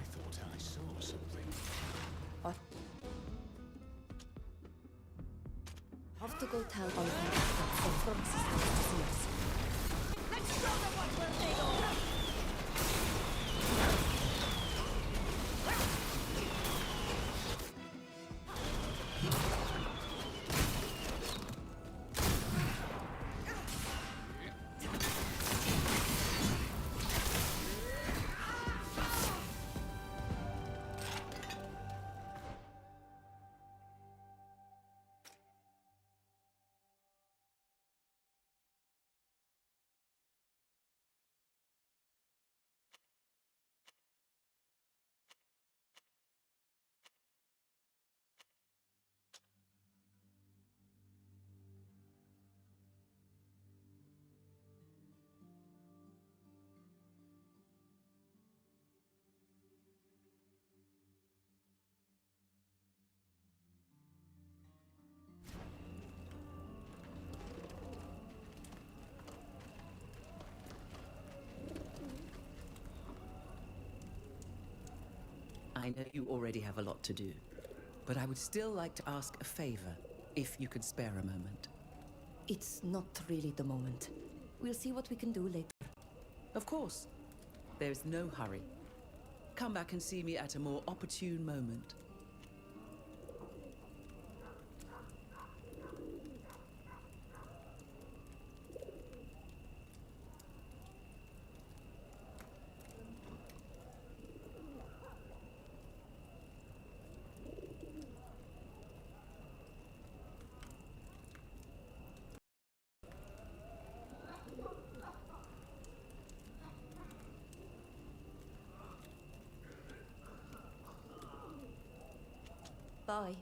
I thought I saw something. I have to go tell Oliver that St. Francis has to see us. Let's show them what we're made of! I know you already have a lot to do, but I would still like to ask a favor, if you could spare a moment. It's not really the moment. We'll see what we can do later. Of course. There's no hurry. Come back and see me at a more opportune moment. Bye.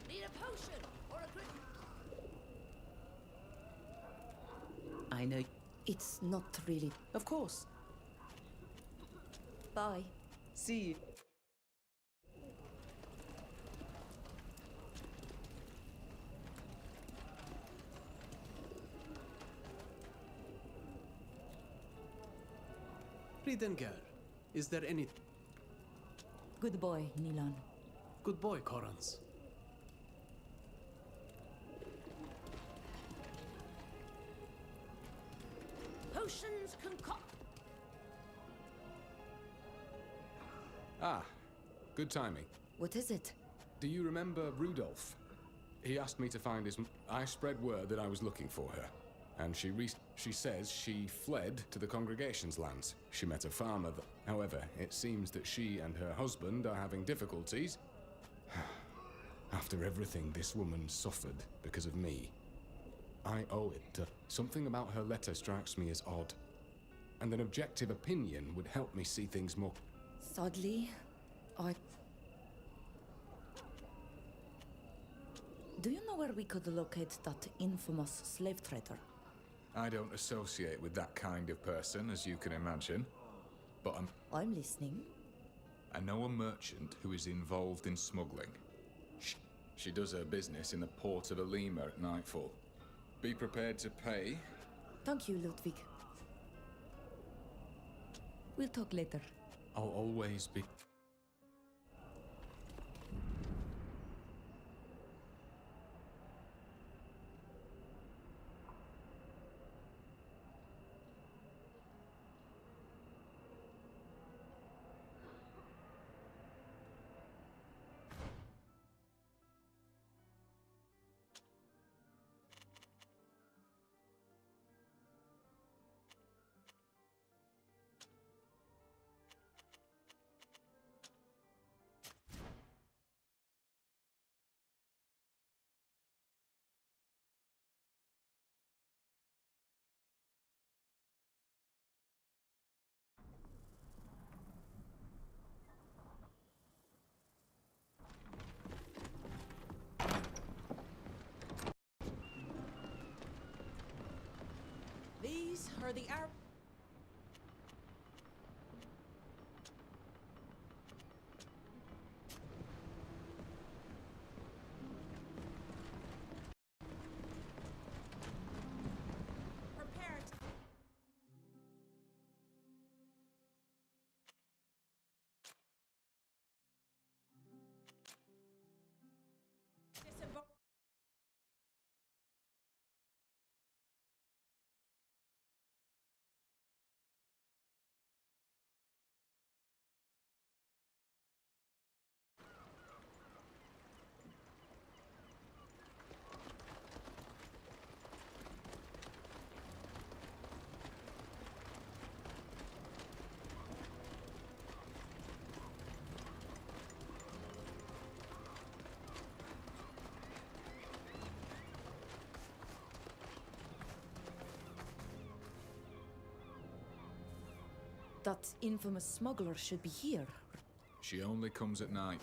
Need a potion or a grip? I know. It's not really. Of course. Bye. See you. Ridengar, is there any... Good boy, Nilan. Good boy, Korans. potions Ah, good timing. What is it? Do you remember Rudolph? He asked me to find his... I spread word that I was looking for her. And she says she fled to the congregation's lands. She met a farmer. However, it seems that she and her husband are having difficulties. After everything this woman suffered because of me, I owe it to... Something about her letter strikes me as odd. And an objective opinion would help me see things more... Sadly, Do you know where we could locate that infamous slave trader? I don't associate with that kind of person, as you can imagine. But I'm listening. I know a merchant who is involved in smuggling. She does her business in the port of Alima at nightfall. Be prepared to pay. Thank you, Ludwig. We'll talk later. I'll always be... These are the Arab. Prepared. Disembark. That infamous smuggler should be here. She only comes at night.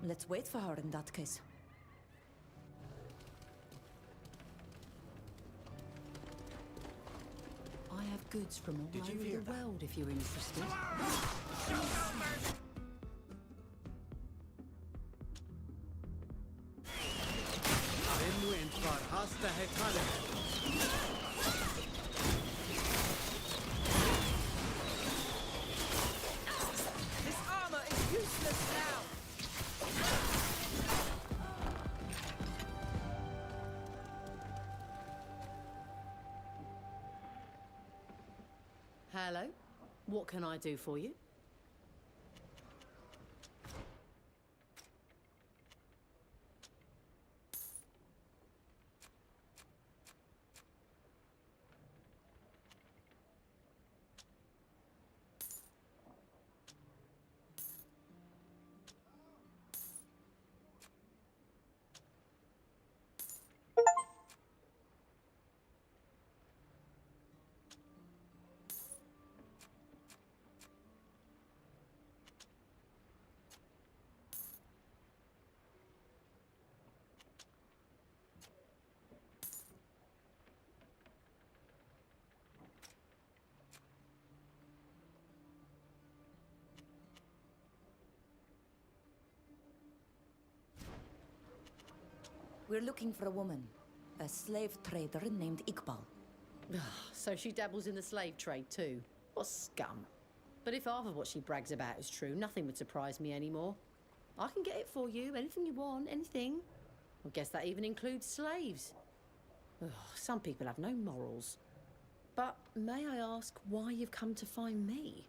Let's wait for her in that case. I have goods from all Did you over hear the that? world if you're interested. Rimwind var hasta hetale. This armor is useless now! Hello. What can I do for you? We're looking for a woman. A slave trader named Iqbal. So she dabbles in the slave trade too. What scum. But if half of what she brags about is true, nothing would surprise me anymore. I can get it for you, anything you want, anything. I guess that even includes slaves. Ugh, some people have no morals. But may I ask why you've come to find me?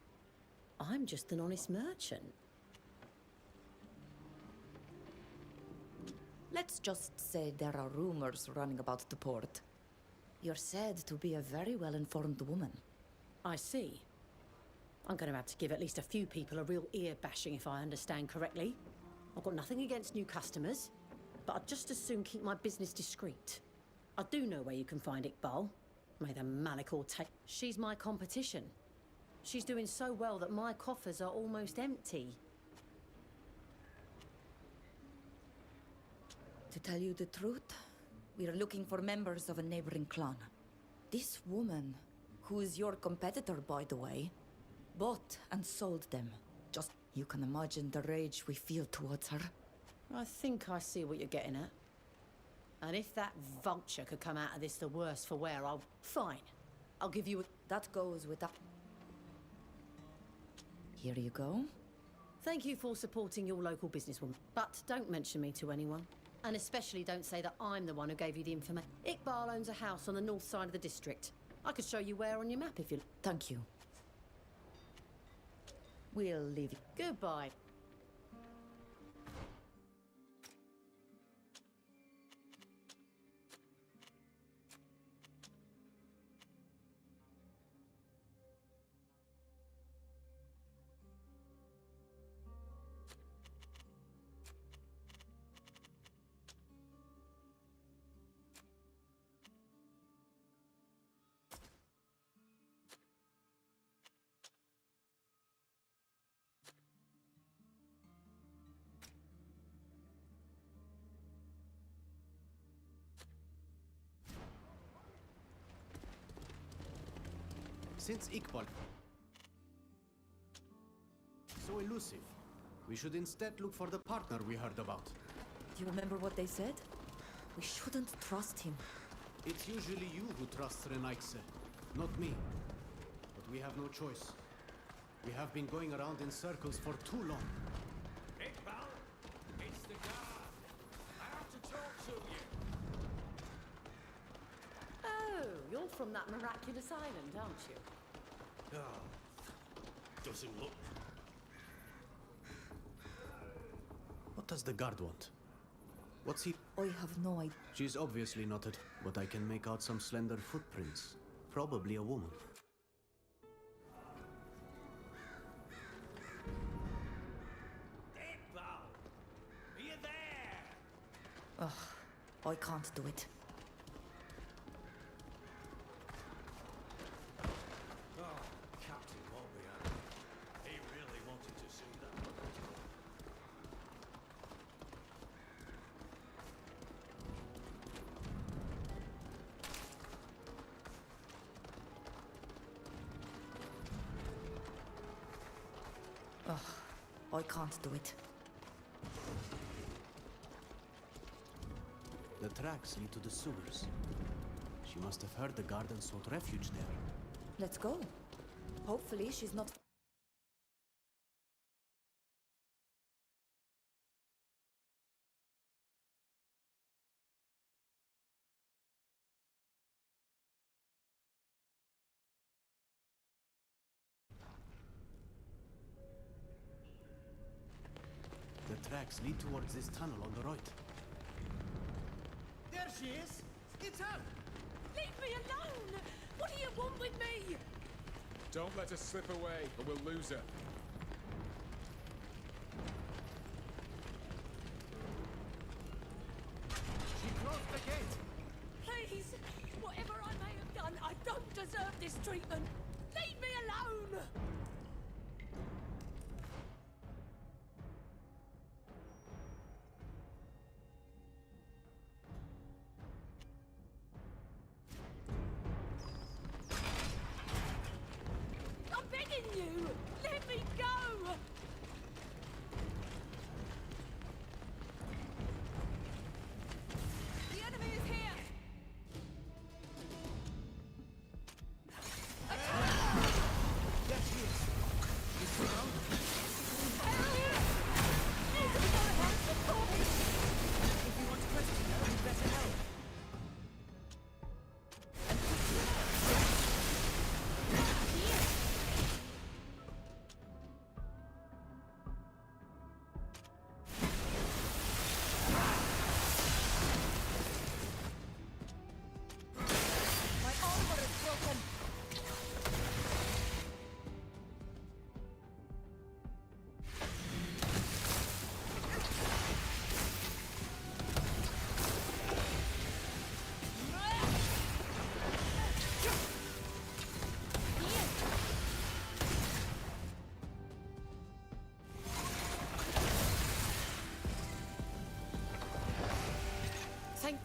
I'm just an honest merchant. Let's just say there are rumors running about the port. You're said to be a very well-informed woman. I see. I'm going to have to give at least a few people a real ear bashing if I understand correctly. I've got nothing against new customers, but I'd just as soon keep my business discreet. I do know where you can find Iqbal. May the Malachor take... She's my competition. She's doing so well that my coffers are almost empty. To tell you the truth, we are looking for members of a neighboring clan. This woman, who is your competitor, by the way, bought and sold them. Just, you can imagine the rage we feel towards her. I think I see what you're getting at. And if that vulture could come out of this the worse for wear, I'll... Fine. I'll give you a... That goes with that. Here you go. Thank you for supporting your local businesswoman. But don't mention me to anyone. And especially don't say that I'm the one who gave you the information. Iqbal owns a house on the north side of the district. I could show you where on your map if you... Thank you. We'll leave you. Goodbye. Since Iqbal so elusive, we should instead look for the partner we heard about. Do you remember what they said? We shouldn't trust him. It's usually you who trusts Renaikse, not me. But we have no choice. We have been going around in circles for too long. Iqbal, it's the guard. I have to talk to you. Oh, you're from that miraculous island, aren't you? Doesn't look. What does the guard want? What's he... I have no idea. She's obviously not it, but I can make out some slender footprints. Probably a woman. Iqbal, are you there? Ugh, I can't do it. Oh, Captain won't be happy. He really wanted to see that. Ugh, I can't do it. The tracks lead to the sewers. She must have heard the guard and sought refuge there. Let's go. Hopefully she's not... The tracks lead towards this tunnel on the right. There she is! It's out! Leave me alone! What do you want with me? Don't let her slip away, or we'll lose her. She closed the gate! Please, whatever I may have done, I don't deserve this treatment. Leave me alone! I'm begging you! Let me go! The enemy is here!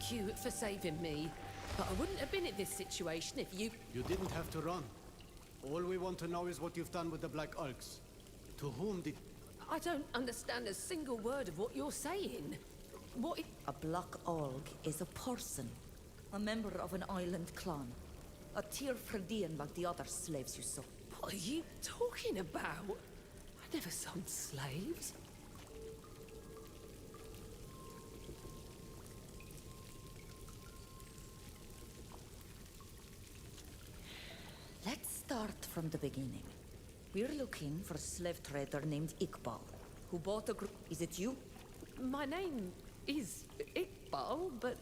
Thank you for saving me. But I wouldn't have been in this situation if you... You didn't have to run. All we want to know is what you've done with the Black Ulks. To whom did... I don't understand a single word of what you're saying. What... A Black Org is a person. A member of an island clan. A Tyr Fredean like the other slaves you saw. What are you talking about? I never sold slaves. Let's start from the beginning. We're looking for a slave trader named Iqbal, who bought a group. Is it you? My name is Iqbal, but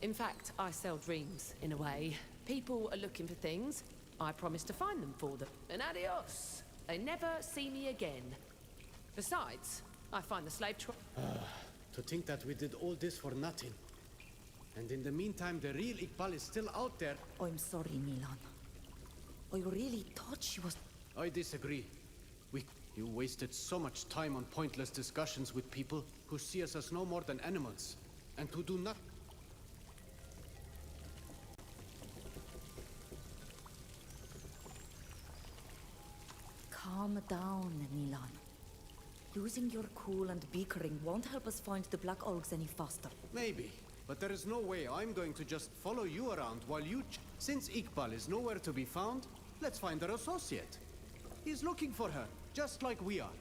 in fact, I sell dreams, in a way. People are looking for things. I promise to find them for them. And adios. They never see me again. Besides, I find the slave To think that we did all this for nothing. And in the meantime, the real Iqbal is still out there. I'm sorry, Milan. I really thought she was... I disagree. You wasted so much time on pointless discussions with people who see us as no more than animals, and who do not... Calm down, Milan. Losing your cool and bickering won't help us find the Black Orgs any faster. Maybe, but there is no way I'm going to just follow you around while you... Since Iqbal is nowhere to be found, let's find her associate. He's looking for her, just like we are.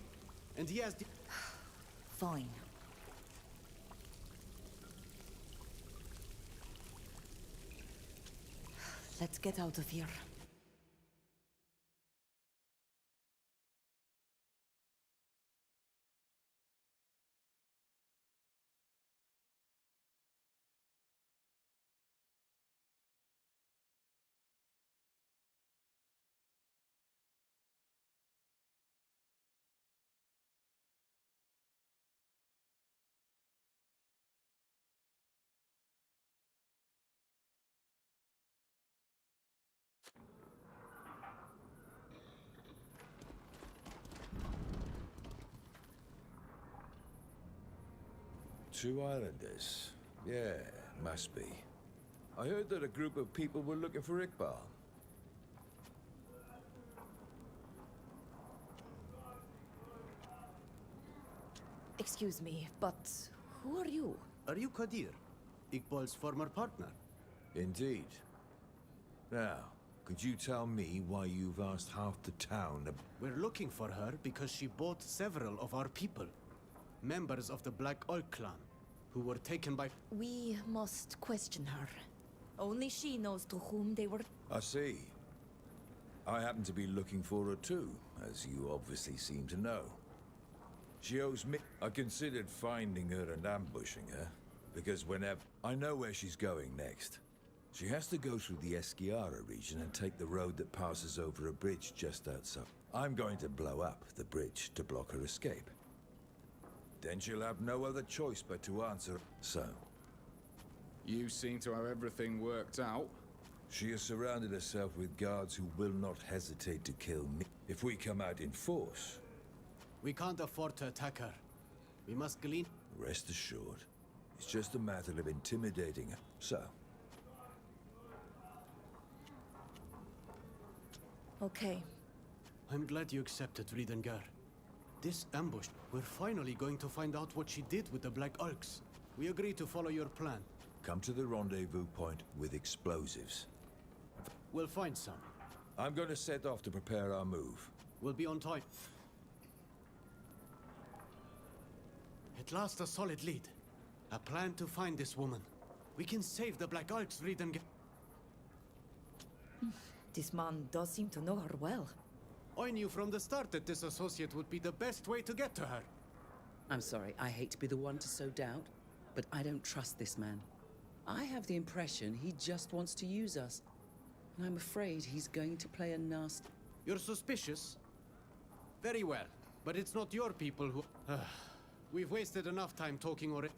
And he has the... Fine. Let's get out of here. Two islanders. Yeah, must be. I heard that a group of people were looking for Iqbal. Excuse me, but who are you? Are you Qadir, Iqbal's former partner? Indeed. Now, could you tell me why you've asked half the town to... We're looking for her because she bought several of our people. Members of the Black Orc clan, who were taken by... We must question her. Only she knows to whom they were... I see. I happen to be looking for her too, as you obviously seem to know. She owes me... I considered finding her and ambushing her, because whenever... I know where she's going next. She has to go through the Esquiara region and take the road that passes over a bridge just outside. I'm going to blow up the bridge to block her escape. Then she'll have no other choice but to answer. So, You seem to have everything worked out. she has surrounded herself with guards who will not hesitate to kill me if we come out in force. We can't afford to attack her. We must glean... Rest assured, it's just a matter of intimidating her. So, Okay. I'm glad you accepted, Vridengar. This ambush, we're finally going to find out what she did with the Black Orcs. We agree to follow your plan. come to the rendezvous point with explosives. We'll find some. I'm going to set off to prepare our move. We'll be on time. At last, a solid lead. A plan to find this woman. We can save the Black Orcs, Vridengar. This man does seem to know her well. I knew from the start that this associate would be the best way to get to her. I'm sorry, I hate to be the one to sow doubt, but I don't trust this man. I have the impression he just wants to use us. And I'm afraid he's going to play a nasty... You're suspicious? Very well, but it's not your people who... We've wasted enough time talking already.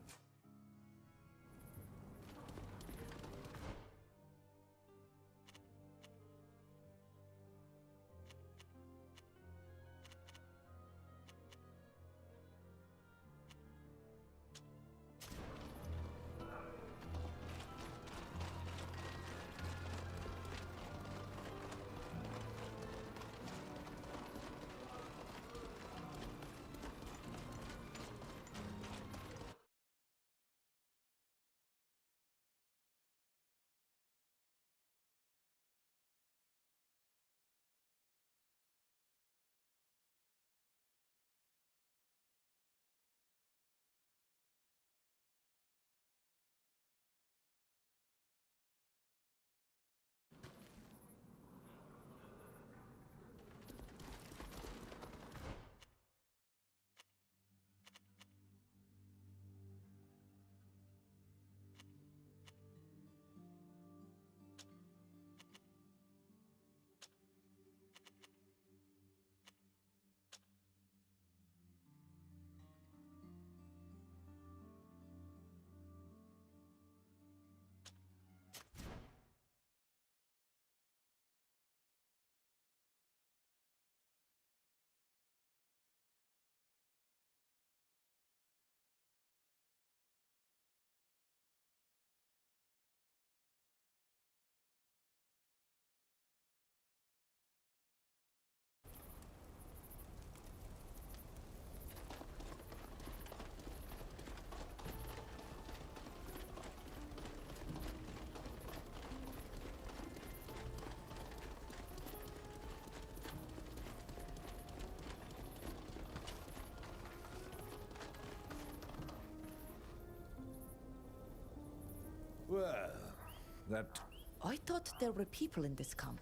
That... I thought there were people in this camp.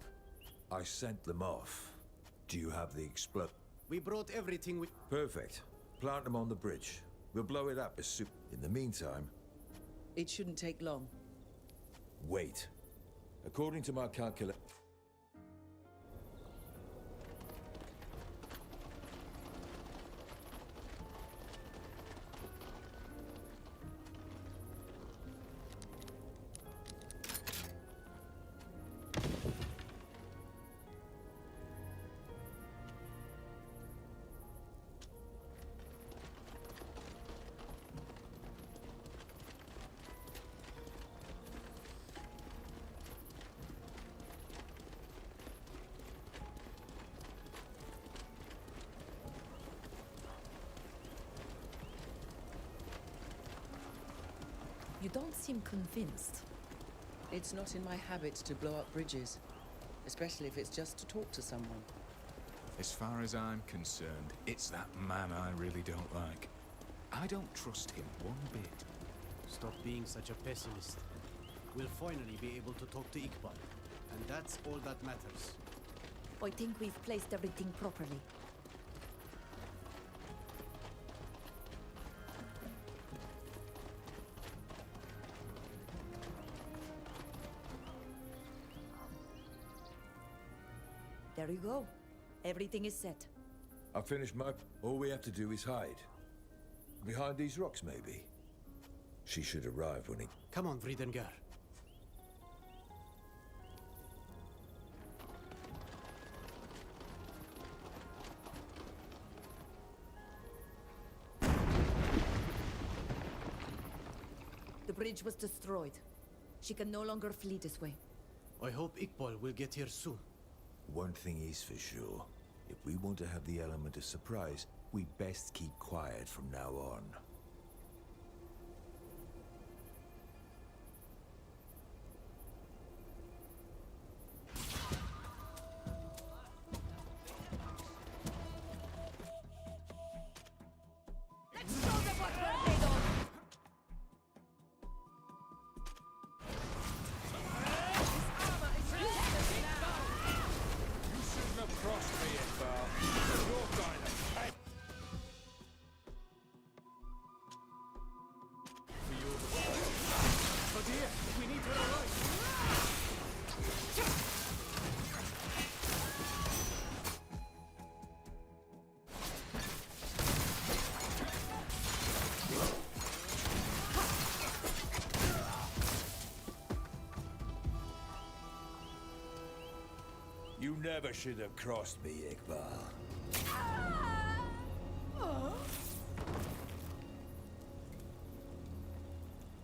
I sent them off. Do you have the explode? We brought everything we... Perfect. Plant them on the bridge. We'll blow it up as soon... In the meantime... It shouldn't take long. Wait. According to my calculation... You don't seem convinced. It's not in my habit to blow up bridges, especially if it's just to talk to someone. As far as I'm concerned, it's that man I really don't like. I don't trust him one bit. Stop being such a pessimist. We'll finally be able to talk to Iqbal. And that's all that matters. I think we've placed everything properly. There you go. Everything is set. I've finished my... All we have to do is hide. Behind these rocks, maybe. She should arrive when he... Come on, Vridengar. The bridge was destroyed. She can no longer flee this way. I hope Iqbal will get here soon. One thing is for sure. If we want to have the element of surprise, we best keep quiet from now on. You never should have crossed me, Iqbal.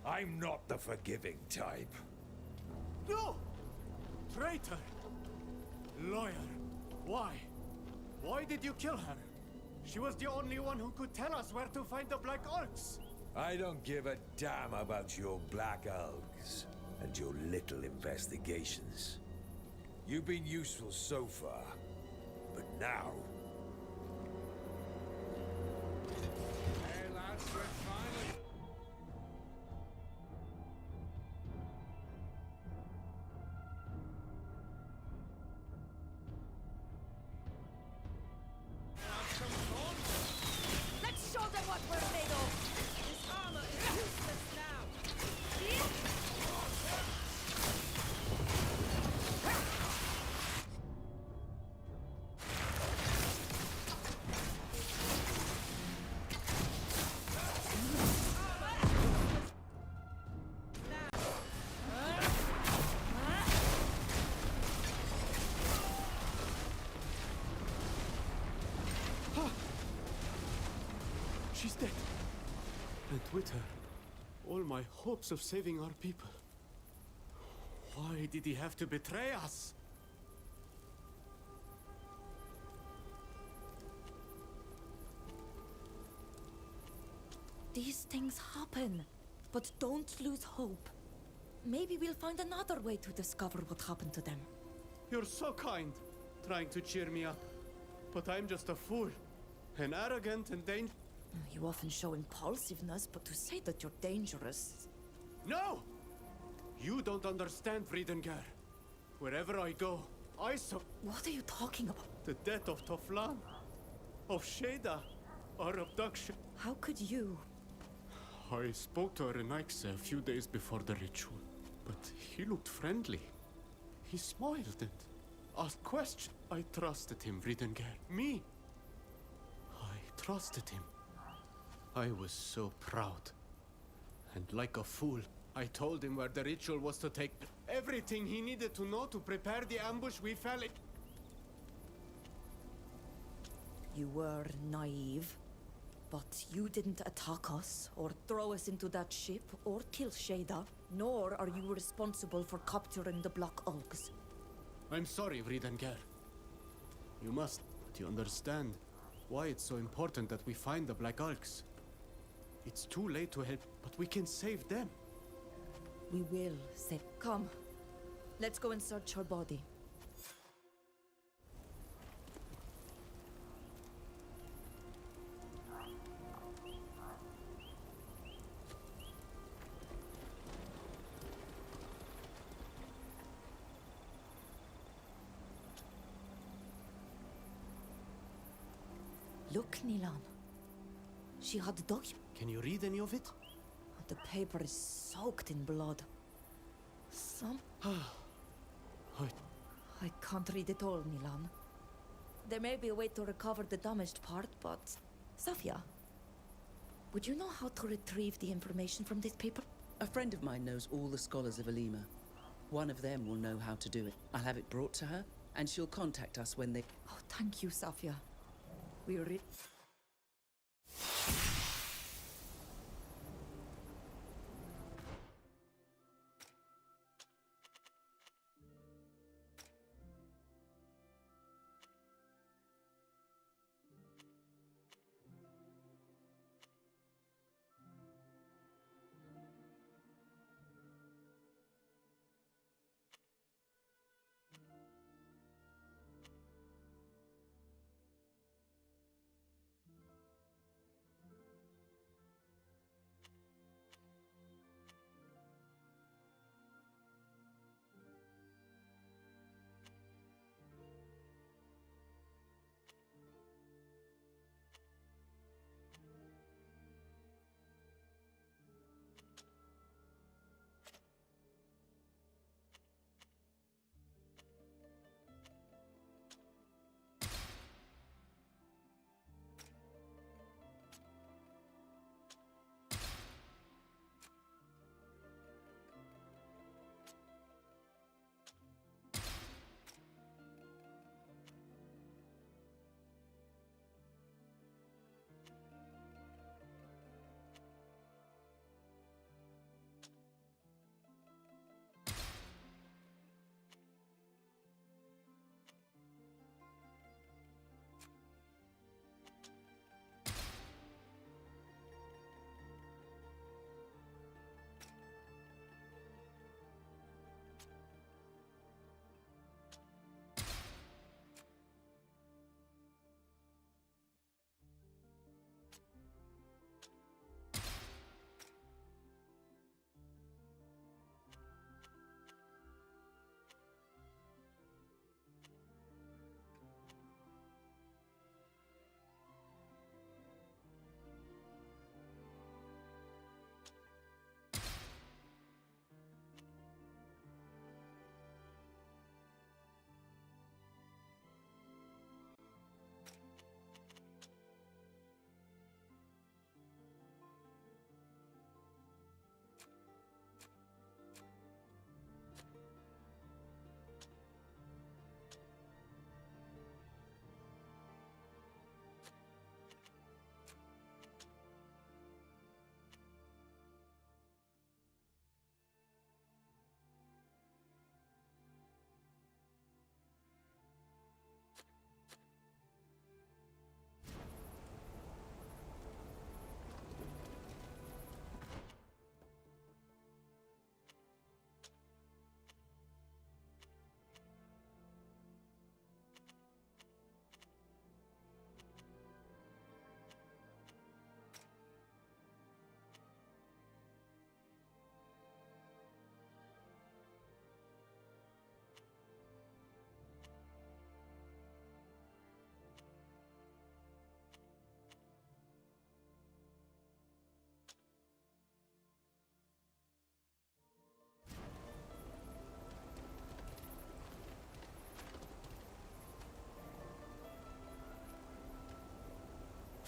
I'm not the forgiving type. No! Traitor! Lawyer! Why? Why did you kill her? She was the only one who could tell us where to find the Black Orcs. I don't give a damn about your Black Elves and your little investigations. You've been useful so far, but now... Hey lads, we're finally... Let's show them what we're made of! This armor is useless now! She's dead. And with her, all my hopes of saving our people. Why did he have to betray us? These things happen, but don't lose hope. Maybe we'll find another way to discover what happened to them. You're so kind, trying to cheer me up. But I'm just a fool. And arrogant and dangerous. You often show impulsiveness, but to say that you're dangerous... No! You don't understand, Friedenger. Wherever I go, I saw What are you talking about? the death of Toflan, of Sheda, our abduction. How could you? I spoke to Arenaxe a few days before the ritual, but he looked friendly. He smiled and asked questions. I trusted him, Friedenger. Me. I trusted him. I was so proud. And like a fool, I told him where the ritual was to take everything he needed to know to prepare the ambush we fell in. You were naive, but you didn't attack us, or throw us into that ship, or kill Shada, nor are you responsible for capturing the Black Ulks. I'm sorry, Friedenger. You must, but you understand why it's so important that we find the Black Ulks. It's too late to help, but we can save them. We will save. Come, let's go and search her body. Look, Nilan. She had dug. Can you read any of it? The paper is soaked in blood. Some. I can't read it all, Nilan. There may be a way to recover the damaged part, but... Safia, would you know how to retrieve the information from this paper? A friend of mine knows all the scholars of Alima. One of them will know how to do it. I'll have it brought to her, and she'll contact us when they... Oh, thank you, Safia. We are...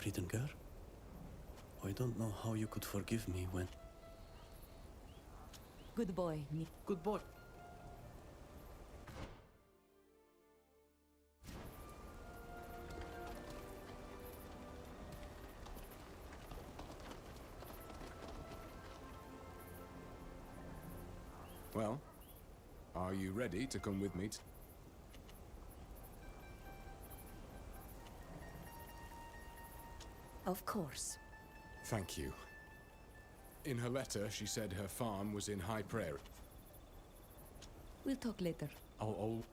Friedenger, I don't know how you could forgive me when... Good boy, Good boy. Well, are you ready to come with me? Of course. Thank you. In her letter, she said her farm was in High Prairie. We'll talk later. I'll...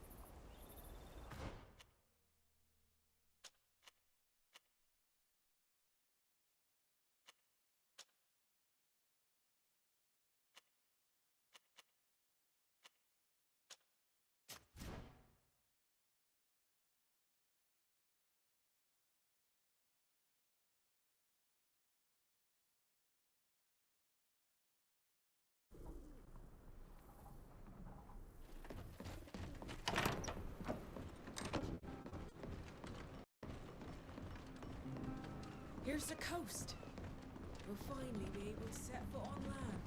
Here's the coast. We'll finally be able to set foot on land.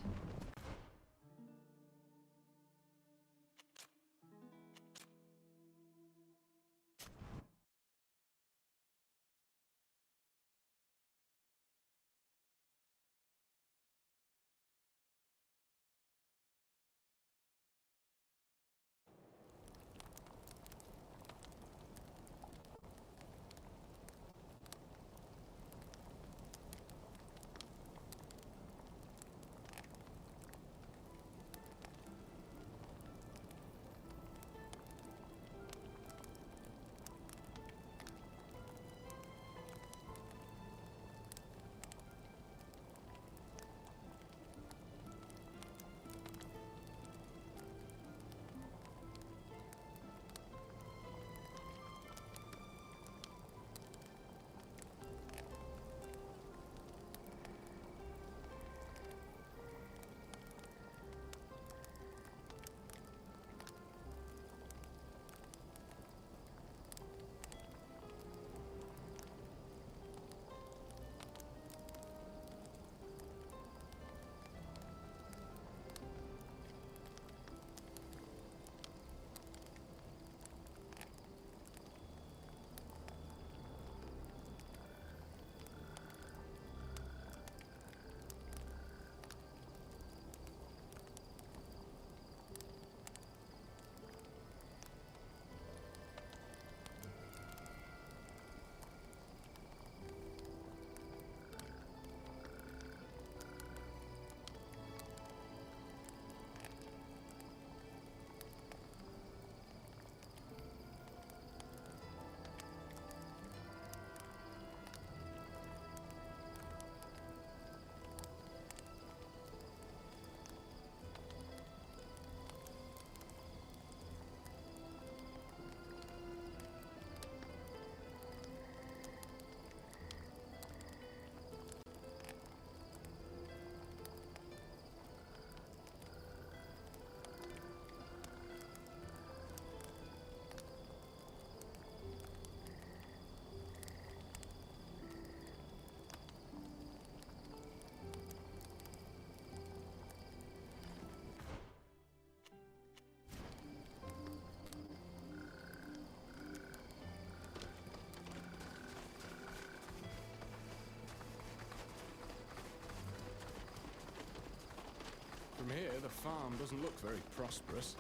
From here, the farm doesn't look very prosperous.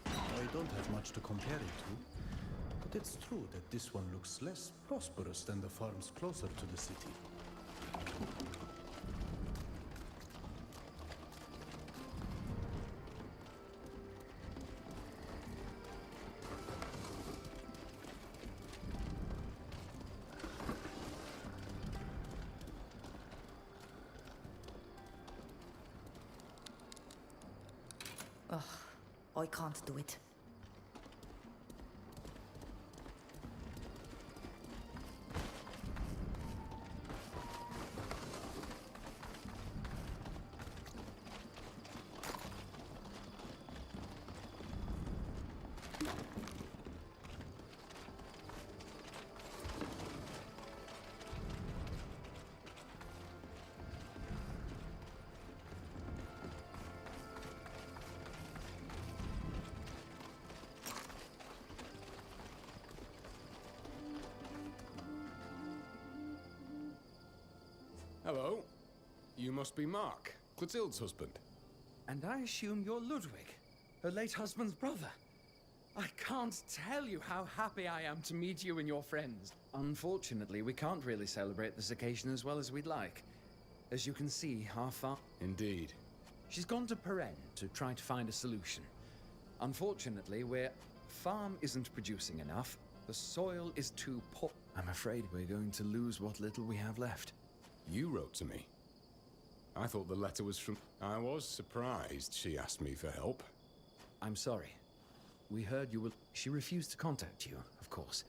I don't have much to compare it to, but it's true that this one looks less prosperous than the farms closer to the city. Ugh, I can't do it. Hello. You must be Mark, Clotilde's husband. And I assume you're Ludwig, her late husband's brother. I can't tell you how happy I am to meet you and your friends. Unfortunately, we can't really celebrate this occasion as well as we'd like. As you can see, our farm... Indeed. She's gone to Peren to try to find a solution. Unfortunately, where farm isn't producing enough, the soil is too poor. I'm afraid we're going to lose what little we have left. You wrote to me. I thought the letter was from... I was surprised she asked me for help. I'm sorry. We heard you were... She refused to contact you, of course.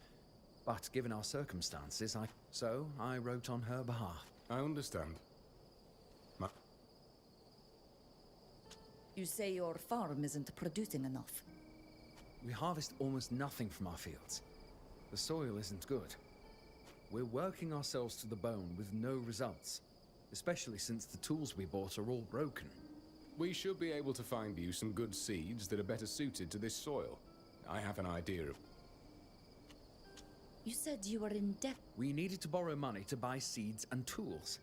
But given our circumstances, So, I wrote on her behalf. I understand. You say your farm isn't producing enough. We harvest almost nothing from our fields. The soil isn't good. We're working ourselves to the bone with no results, especially since the tools we bought are all broken. We should be able to find you some good seeds that are better suited to this soil. I have an idea of... You said you were in debt. We needed to borrow money to buy seeds and tools.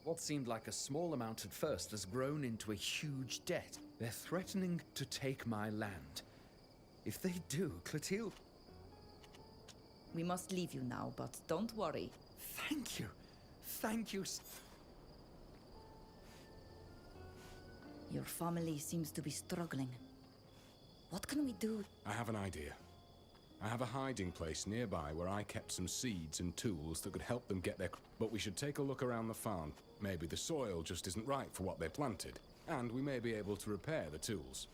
What seemed like a small amount at first has grown into a huge debt. They're threatening to take my land. If they do, Clotilde... We must leave you now, but don't worry. Thank you. Thank you. Your family seems to be struggling. What can we do? I have an idea. I have a hiding place nearby where I kept some seeds and tools that could help them get their... But we should take a look around the farm. Maybe the soil just isn't right for what they planted. And we may be able to repair the tools.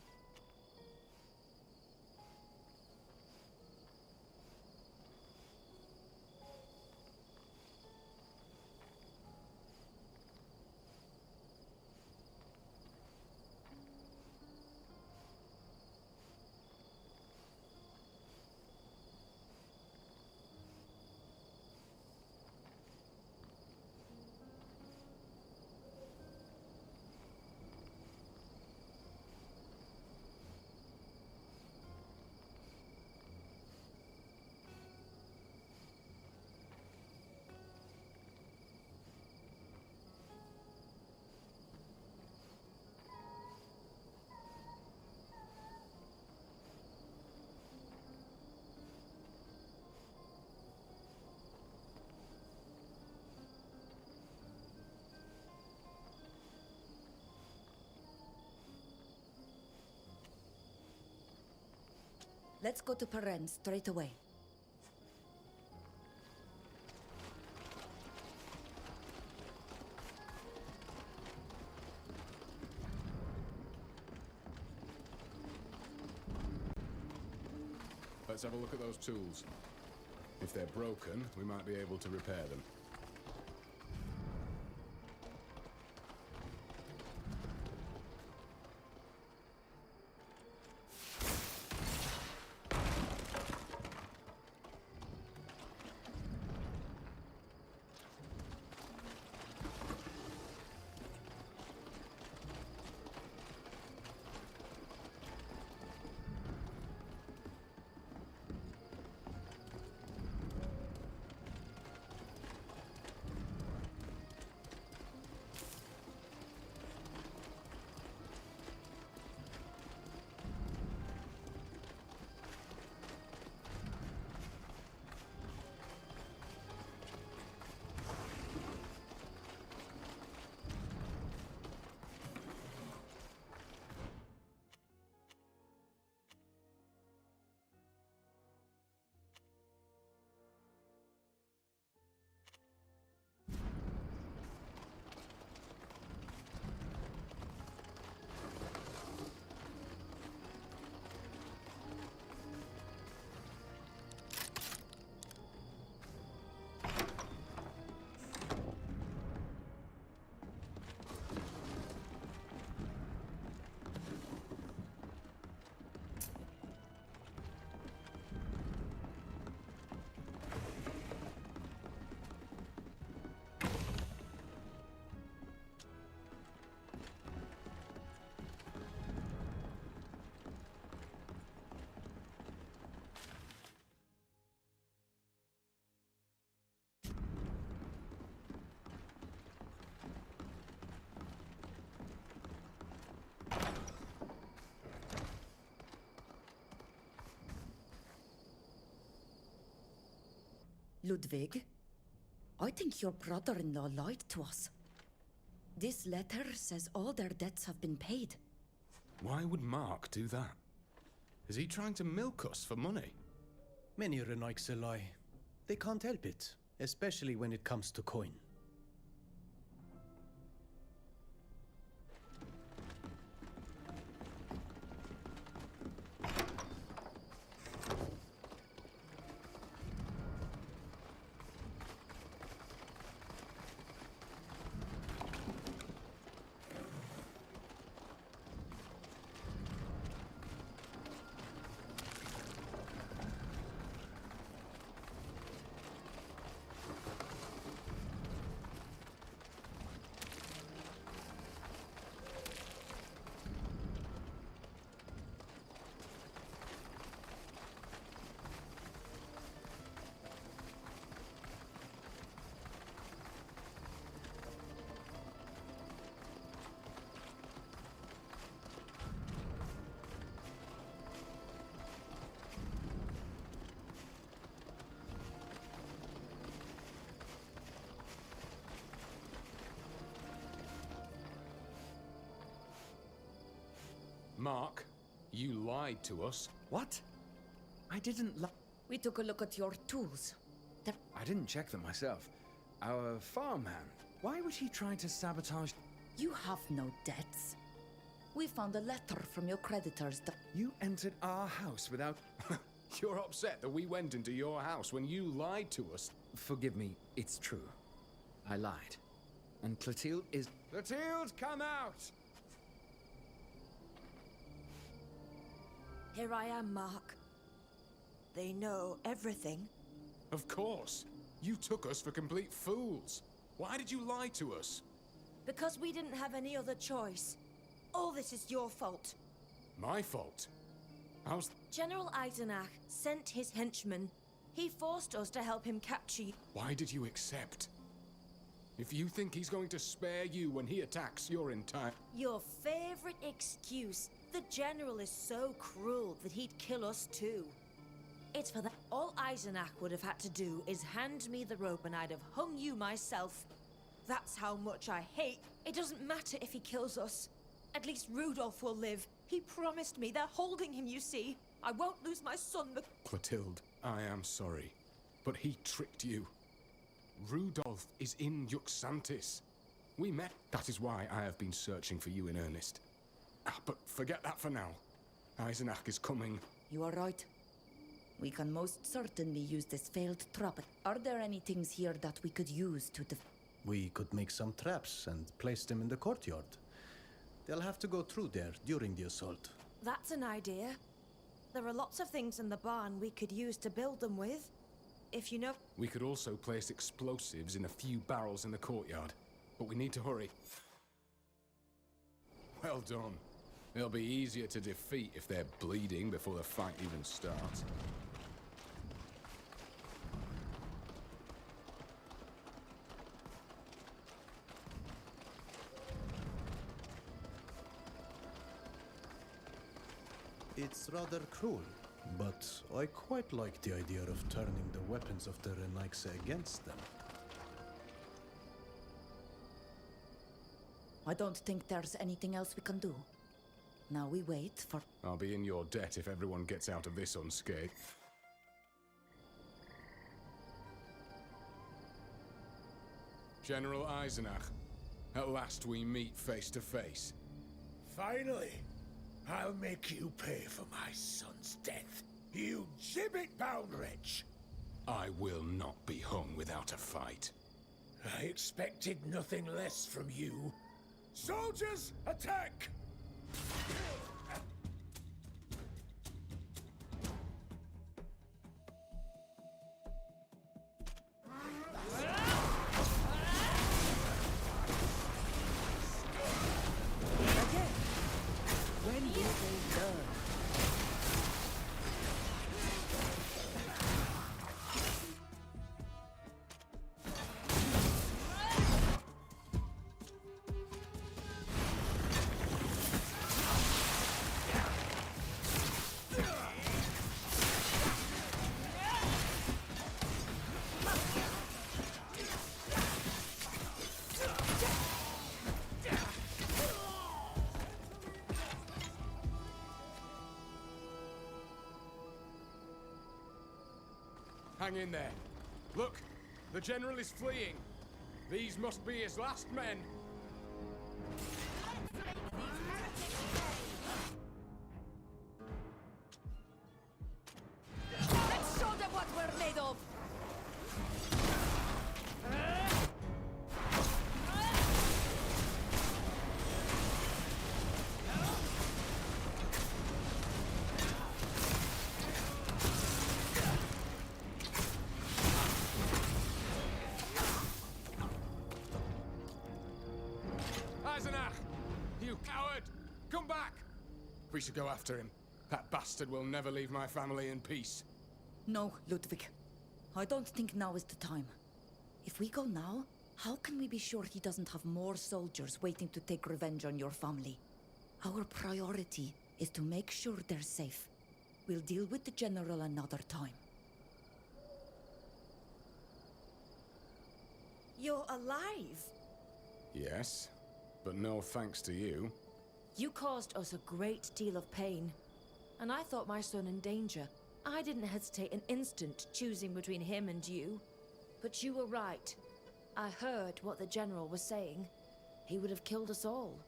Let's go to Peren straight away. Let's have a look at those tools. If they're broken, we might be able to repair them. Ludwig, I think your brother-in-law lied to us. This letter says all their debts have been paid. Why would Mark do that? Is he trying to milk us for money? Many Renaiks lie. They can't help it, especially when it comes to coin. Mark, you lied to us. What? I didn't We took a look at your tools. I didn't check them myself. Our farmhand. Why would he try to sabotage? You have no debts. We found a letter from your creditors that... You entered our house without... You're upset that we went into your house when you lied to us. Forgive me, it's true. I lied. And Clotilde is... Clotilde, come out! Here I am, Mark. They know everything. Of course. You took us for complete fools. Why did you lie to us? Because we didn't have any other choice. All this is your fault. My fault? How's... General Eisenach sent his henchmen. He forced us to help him capture you. Why did you accept? If you think he's going to spare you when he attacks your entire... Your favorite excuse. The General is so cruel that he'd kill us too. It's for that. All Eisenach would have had to do is hand me the rope and I'd have hung you myself. That's how much I hate. It doesn't matter if he kills us. At least Rudolph will live. He promised me. They're holding him, you see. I won't lose my son, but... Clotilde, I am sorry, but he tricked you. Rudolph is in Yuxantis. We met. That is why I have been searching for you in earnest. But forget that for now. Eisenach is coming. You are right. We can most certainly use this failed trap. Are there any things here that we could use to We could make some traps and place them in the courtyard. They'll have to go through there during the assault. That's an idea. There are lots of things in the barn we could use to build them with. If you know... We could also place explosives in a few barrels in the courtyard. But we need to hurry. Well done. They'll be easier to defeat if they're bleeding before the fight even starts. It's rather cruel, but I quite like the idea of turning the weapons of the Renaiks against them. I don't think there's anything else we can do. Now we wait for... I'll be in your debt if everyone gets out of this unscathed. General Eisenach, at last we meet face to face. Finally! I'll make you pay for my son's death, you gibbet-bound wretch! I will not be hung without a fight. I expected nothing less from you. Soldiers, attack! Hang in there. Look, the General is fleeing. These must be his last men. Let's show them what we're made of! Eisenach! You coward! Come back! We should go after him. That bastard will never leave my family in peace. No, Ludwig. I don't think now is the time. If we go now, how can we be sure he doesn't have more soldiers waiting to take revenge on your family? Our priority is to make sure they're safe. We'll deal with the General another time. You're alive! Yes, but no thanks to you. You caused us a great deal of pain, and I thought my son in danger. I didn't hesitate an instant choosing between him and you. But you were right. I heard what the General was saying. He would have killed us all.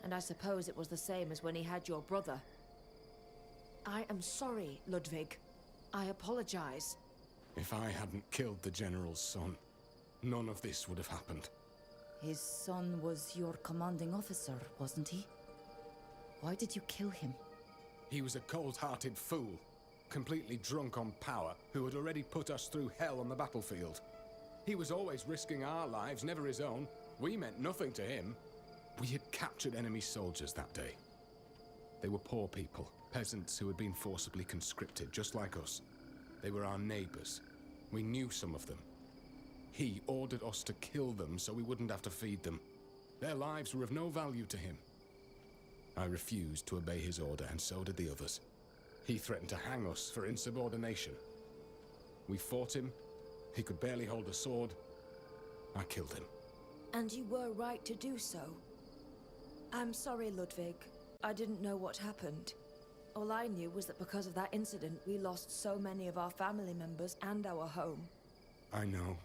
And I suppose it was the same as when he had your brother. I am sorry, Ludwig. I apologize. If I hadn't killed the General's son, none of this would have happened. His son was your commanding officer, wasn't he? Why did you kill him? He was a cold-hearted fool, completely drunk on power, who had already put us through hell on the battlefield. He was always risking our lives, never his own. We meant nothing to him. We had captured enemy soldiers that day. They were poor people, peasants who had been forcibly conscripted, just like us. They were our neighbors. We knew some of them. He ordered us to kill them so we wouldn't have to feed them. Their lives were of no value to him. I refused to obey his order, and so did the others. He threatened to hang us for insubordination. We fought him. He could barely hold a sword. I killed him. And you were right to do so. I'm sorry, Ludwig. I didn't know what happened. All I knew was that because of that incident, we lost so many of our family members and our home. I know.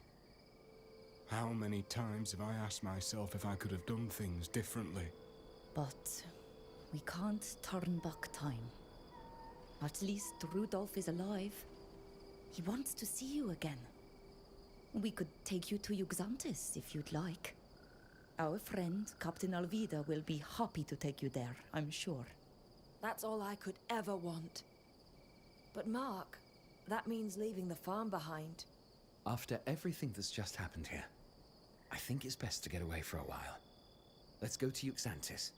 How many times have I asked myself if I could have done things differently? But we can't turn back time. At least Rudolf is alive. He wants to see you again. We could take you to Uxantis if you'd like. Our friend, Captain Alvida, will be happy to take you there, I'm sure. That's all I could ever want. But Mark, that means leaving the farm behind. After everything that's just happened here, I think it's best to get away for a while. Let's go to Uxantis.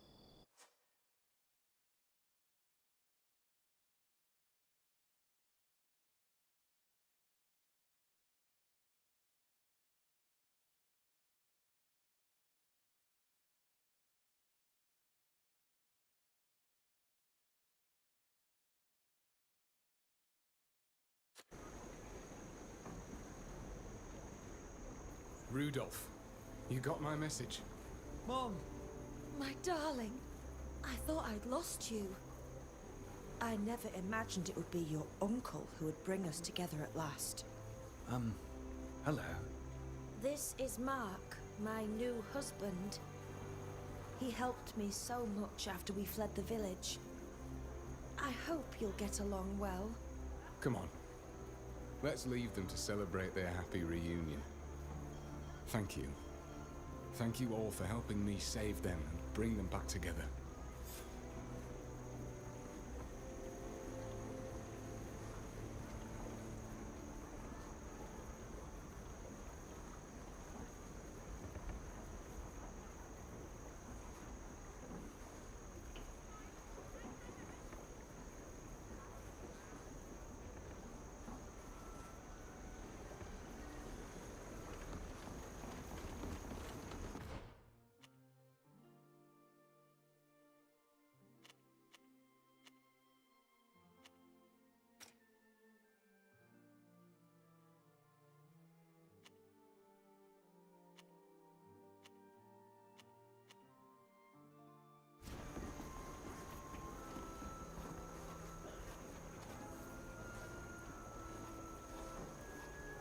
Rudolph, you got my message? Mom! My darling, I thought I'd lost you. I never imagined it would be your uncle who would bring us together at last. Hello. This is Mark, my new husband. He helped me so much after we fled the village. I hope you'll get along well. Come on. Let's leave them to celebrate their happy reunion. Thank you. Thank you all for helping me save them and bring them back together.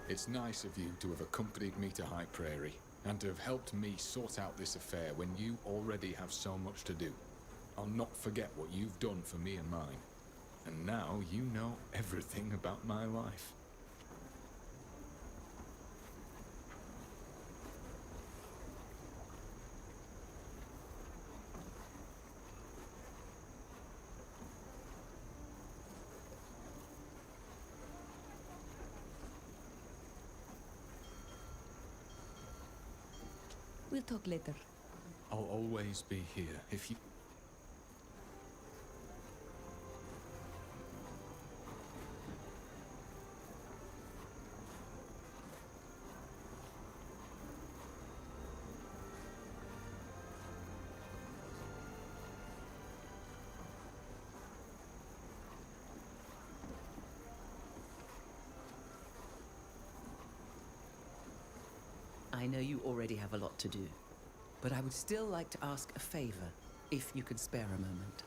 It's nice of you to have accompanied me to High Prairie, and to have helped me sort out this affair when you already have so much to do. I'll not forget what you've done for me and mine. And now you know everything about my life. We'll talk later. I'll always be here if you... I know you already have a lot to do, but I would still like to ask a favor, if you could spare a moment.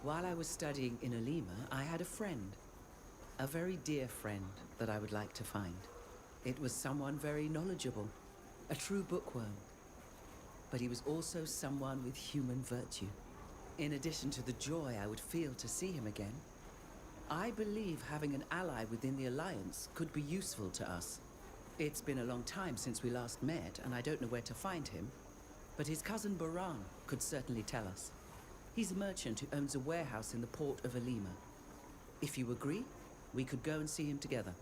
While I was studying in Olima, I had a friend. A very dear friend that I would like to find. It was someone very knowledgeable, a true bookworm. But he was also someone with human virtue. In addition to the joy I would feel to see him again, I believe having an ally within the Alliance could be useful to us. It's been a long time since we last met, and I don't know where to find him. But his cousin Baran could certainly tell us. He's a merchant who owns a warehouse in the port of Olima. If you agree, we could go and see him together.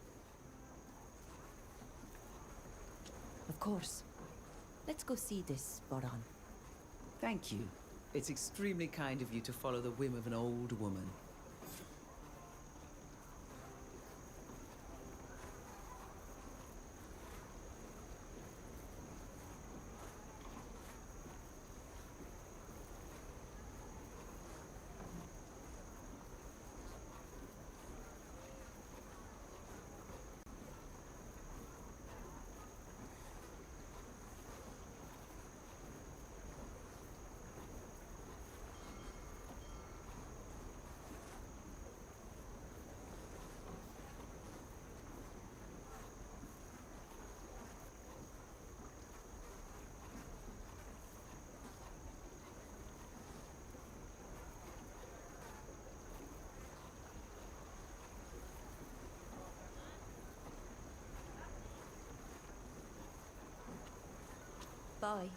Of course. Let's go see this Baran. Thank you. It's extremely kind of you to follow the whim of an old woman. Bye.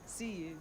See you.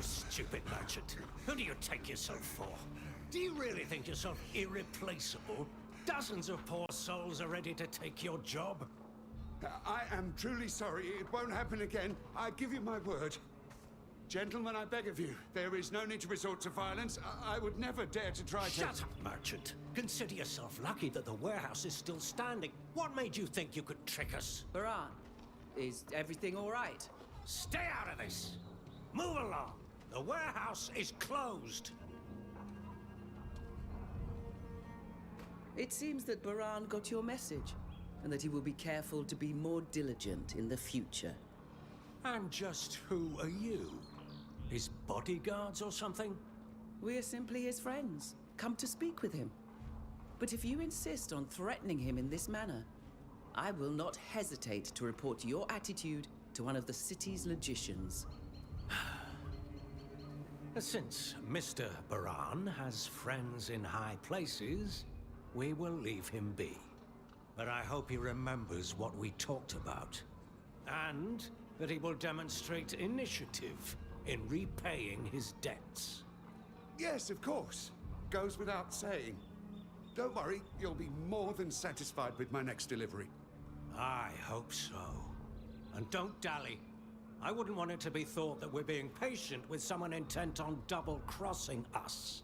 stupid merchant. Who do you take yourself for? Do you really think yourself irreplaceable? Dozens of poor souls are ready to take your job. I am truly sorry. It won't happen again. I give you my word. Gentlemen, I beg of you, there is no need to resort to violence. I would never dare to try to... Shut up, merchant. Consider yourself lucky that the warehouse is still standing. What made you think you could trick us? Baran, is everything all right? Stay out of this! Move along! The warehouse is closed! It seems that Baran got your message, and that he will be careful to be more diligent in the future. And just who are you? His bodyguards or something? We're simply his friends, come to speak with him. But if you insist on threatening him in this manner, I will not hesitate to report your attitude to one of the city's logicians. Since Mr. Baran has friends in high places, we will leave him be. But I hope he remembers what we talked about. And that he will demonstrate initiative in repaying his debts. Yes, of course. Goes without saying. Don't worry, you'll be more than satisfied with my next delivery. I hope so. And don't dally. I wouldn't want it to be thought that we're being patient with someone intent on double-crossing us.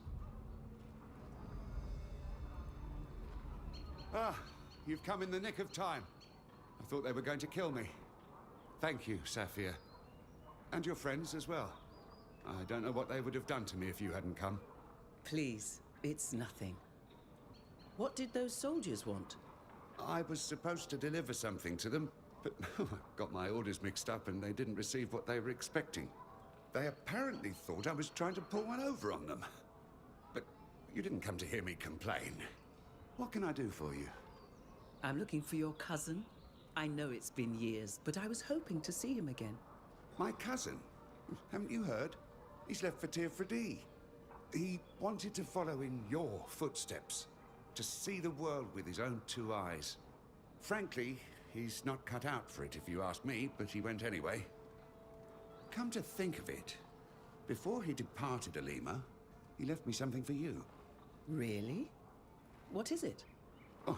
Ah, you've come in the nick of time. I thought they were going to kill me. Thank you, Saphir. And your friends as well. I don't know what they would have done to me if you hadn't come. Please, it's nothing. What did those soldiers want? I was supposed to deliver something to them, but I got my orders mixed up and they didn't receive what they were expecting. They apparently thought I was trying to pull one over on them. But you didn't come to hear me complain. What can I do for you? I'm looking for your cousin. I know it's been years, but I was hoping to see him again. My cousin? Haven't you heard? He's left for Tir-Fradee. He wanted to follow in your footsteps. To see the world with his own two eyes. Frankly, he's not cut out for it if you ask me, but he went anyway. Come to think of it, before he departed Alima, he left me something for you. Really? What is it? Oh,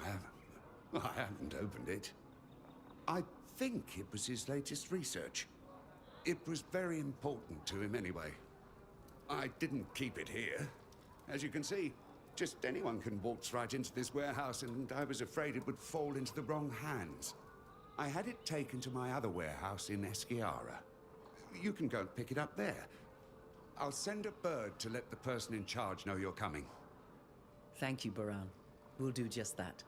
I haven't opened it. I think it was his latest research. It was very important to him anyway. I didn't keep it here. As you can see, just anyone can waltz right into this warehouse, and I was afraid it would fall into the wrong hands. I had it taken to my other warehouse in Esquiara. You can go and pick it up there. I'll send a bird to let the person in charge know you're coming. Thank you, Baran. We'll do just that.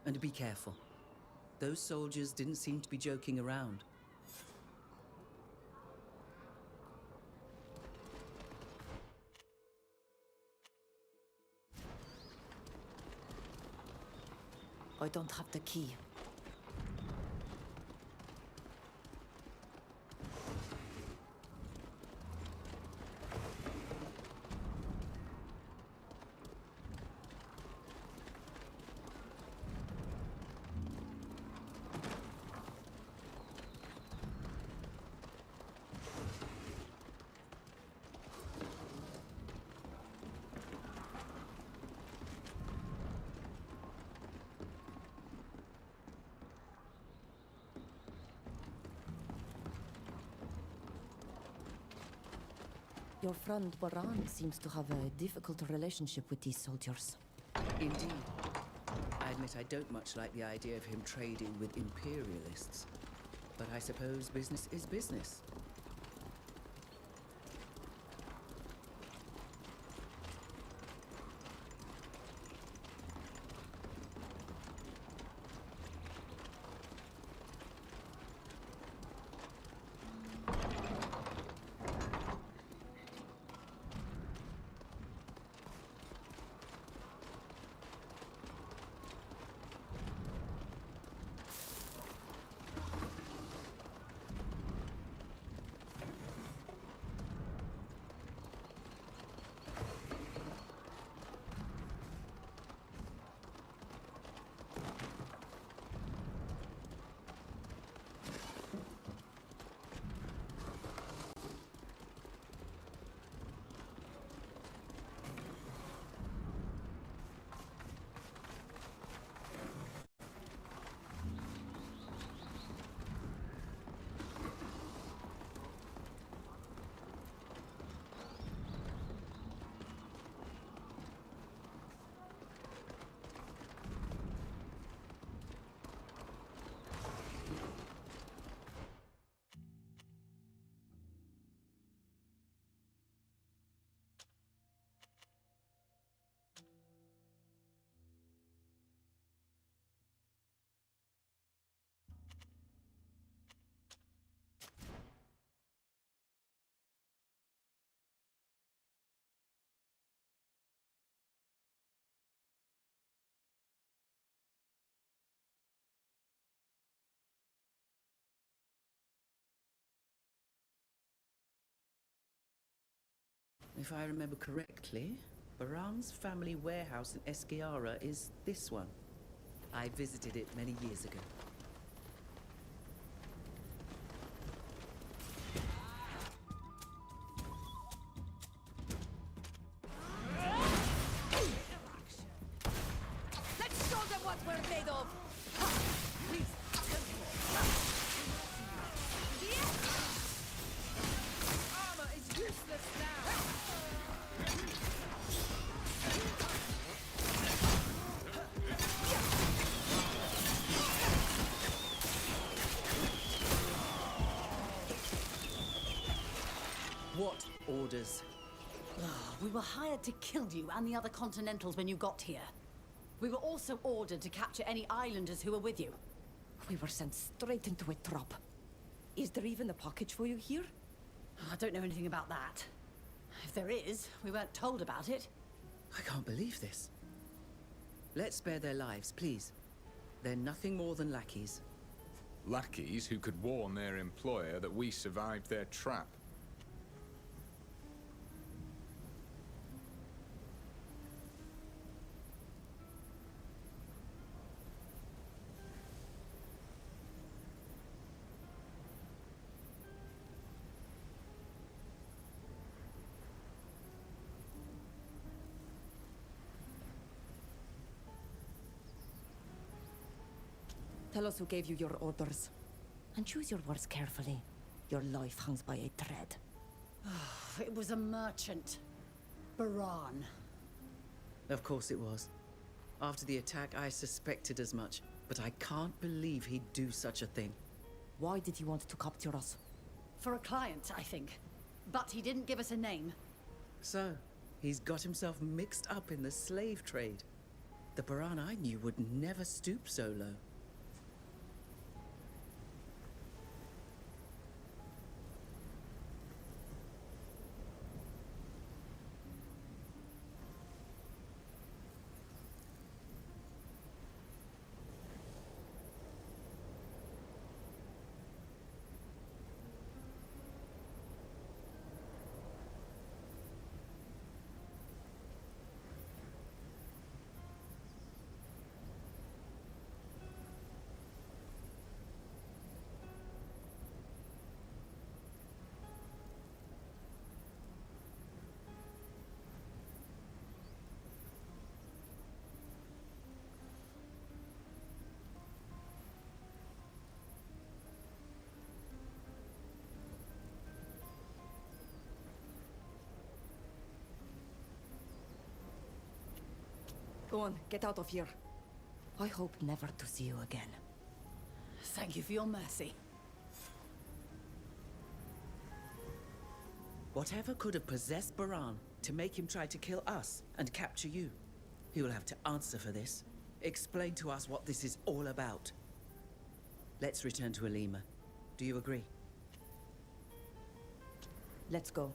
And be careful. Those soldiers didn't seem to be joking around. I don't have the key. Your friend Baran seems to have a difficult relationship with these soldiers. Indeed. I admit I don't much like the idea of him trading with imperialists. But I suppose business is business. If I remember correctly, Baran's family warehouse in Esquiara is this one. I visited it many years ago. Let's show them what we're made of! Please, armor is useless now! What orders? We were hired to kill you and the other Continentals when you got here. We were also ordered to capture any islanders who were with you. We were sent straight into a trap. Is there even a package for you here? I don't know anything about that. If there is, we weren't told about it. I can't believe this. Let's spare their lives, please. They're nothing more than lackeys. Lackeys who could warn their employer that we survived their trap. Tell us who gave you your orders. And choose your words carefully. Your life hangs by a thread. It was a merchant. Baran. Of course it was. After the attack, I suspected as much. But I can't believe he'd do such a thing. Why did he want to capture us? For a client, I think. But he didn't give us a name. So, he's got himself mixed up in the slave trade. The Baran I knew would never stoop so low. Go on, get out of here. I hope never to see you again. Thank you for your mercy. Whatever could have possessed Baran to make him try to kill us and capture you? He will have to answer for this. Explain to us what this is all about. Let's return to Alima. Do you agree? Let's go.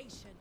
station.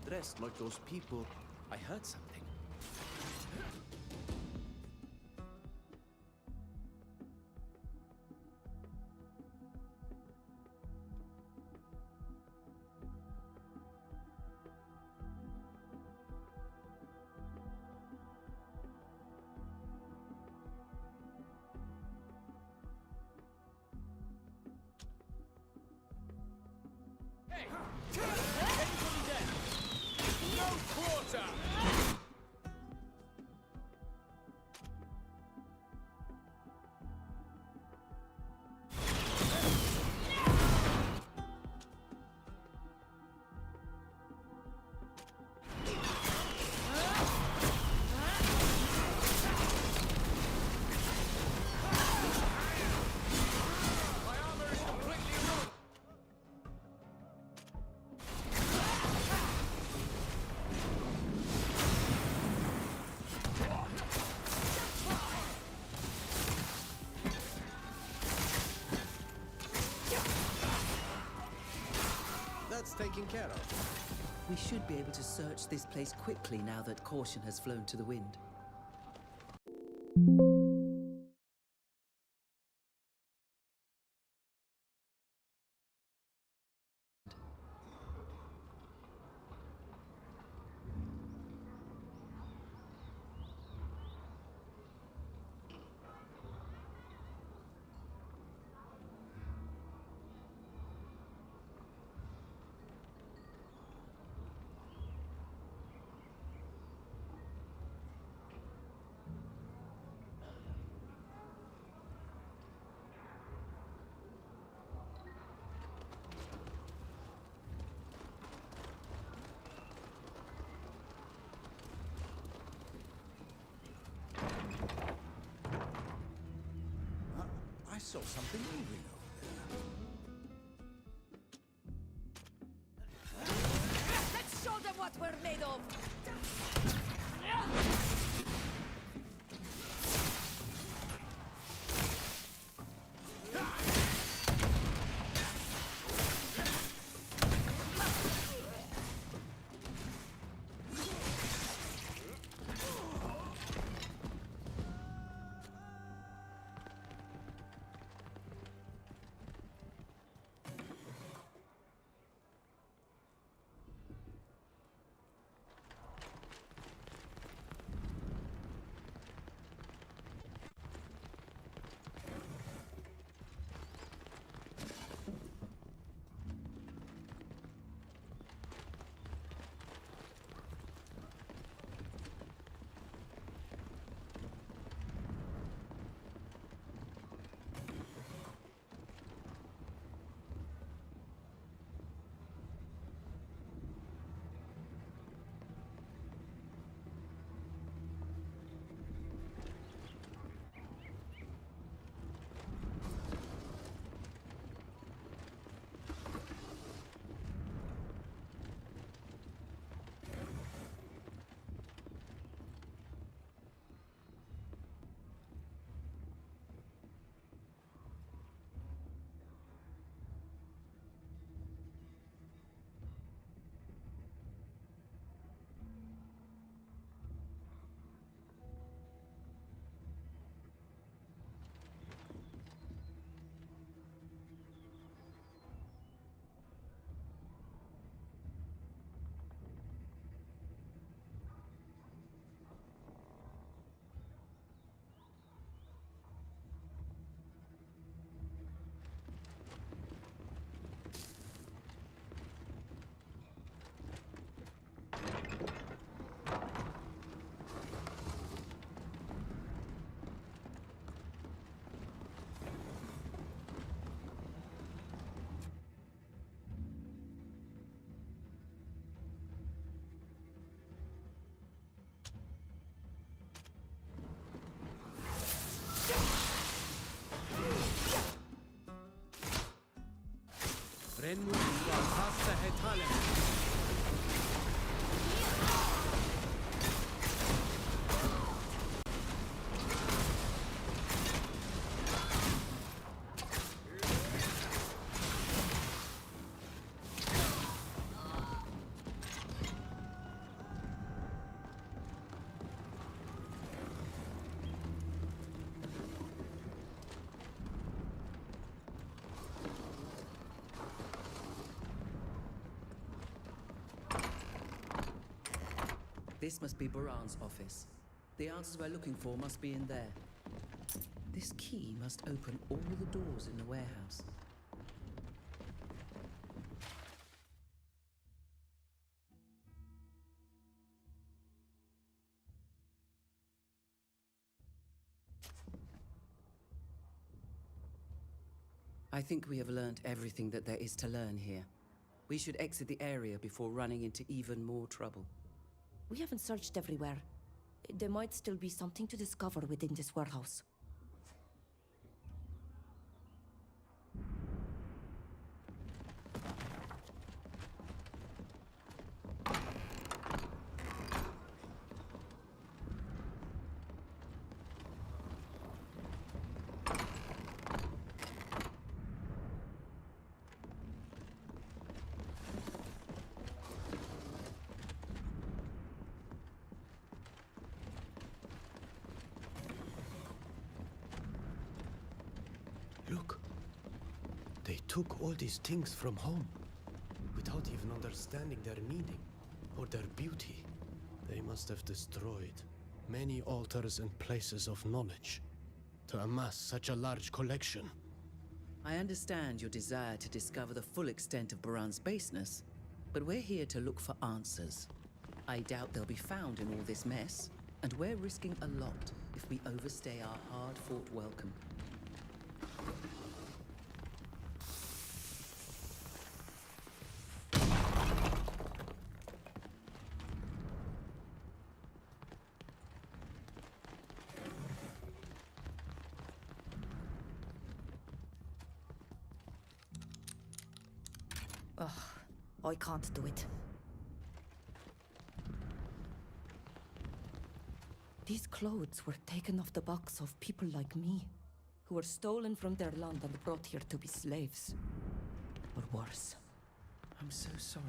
Dressed like those people. I heard something. That's taken care of. We should be able to search this place quickly now that caution has flown to the wind. I saw something moving over there. Let's show them what we're made of! This must be Baran's office. The answers we're looking for must be in there. This key must open all the doors in the warehouse. I think we have learned everything that there is to learn here. We should exit the area before running into even more trouble. We haven't searched everywhere. There might still be something to discover within this warehouse. Look. They took all these things from home, without even understanding their meaning or their beauty. They must have destroyed many altars and places of knowledge to amass such a large collection. I understand your desire to discover the full extent of Baran's baseness, but we're here to look for answers. I doubt they'll be found in all this mess, and we're risking a lot if we overstay our hard-fought welcome. Ugh, I can't do it. These clothes were taken off the backs of people like me, who were stolen from their land and brought here to be slaves. Or worse. I'm so sorry.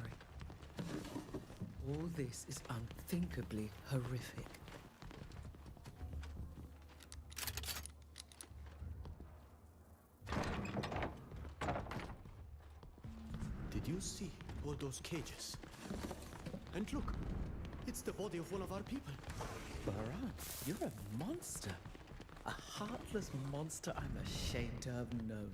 All this is unthinkably horrific. Did you see all those cages? And look, it's the body of one of our people. Baran, you're a monster. A heartless monster I'm ashamed to have known.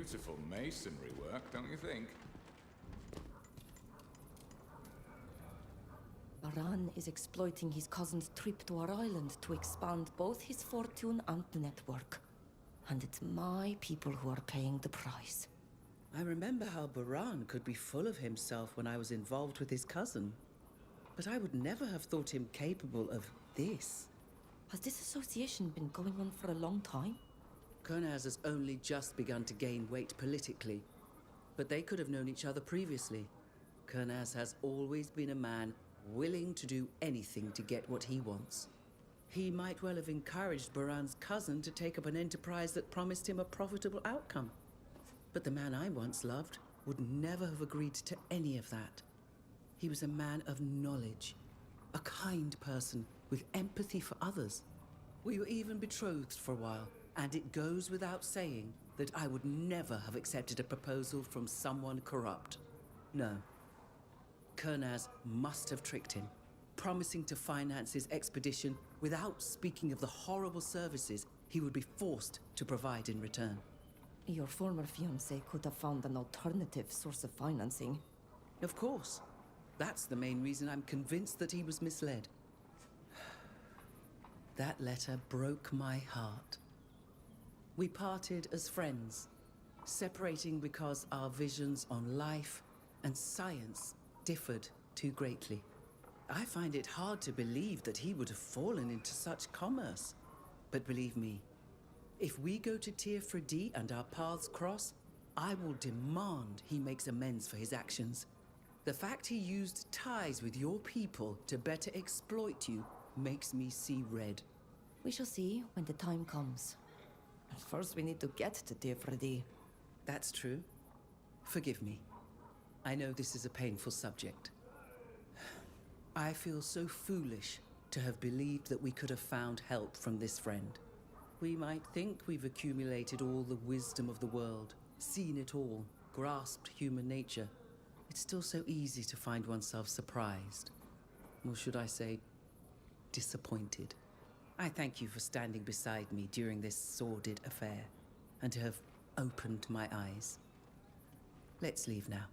beautiful masonry work, don't you think? Baran is exploiting his cousin's trip to our island to expand both his fortune and the network. And it's my people who are paying the price. I remember how Baran could be full of himself when I was involved with his cousin. But I would never have thought him capable of this. Has this association been going on for a long time? Kurnaz has only just begun to gain weight politically. But they could have known each other previously. Kurnaz has always been a man willing to do anything to get what he wants. He might well have encouraged Baran's cousin to take up an enterprise that promised him a profitable outcome. But the man I once loved would never have agreed to any of that. He was a man of knowledge, a kind person with empathy for others. We were even betrothed for a while, and it goes without saying that I would never have accepted a proposal from someone corrupt. No. Kurnaz must have tricked him, promising to finance his expedition without speaking of the horrible services he would be forced to provide in return. Your former fiancé could have found an alternative source of financing. Of course. That's the main reason I'm convinced that he was misled. That letter broke my heart. We parted as friends, separating because our visions on life and science differed too greatly. I find it hard to believe that he would have fallen into such commerce. But believe me, if we go to Tir Fredi and our paths cross, I will demand he makes amends for his actions. The fact he used ties with your people to better exploit you makes me see red. We shall see when the time comes. First, we need to get to Tir Fredi. That's true. Forgive me. I know this is a painful subject. I feel so foolish to have believed that we could have found help from this friend. We might think we've accumulated all the wisdom of the world, seen it all, grasped human nature. It's still so easy to find oneself surprised. Or should I say, disappointed. I thank you for standing beside me during this sordid affair, and to have opened my eyes. Let's leave now.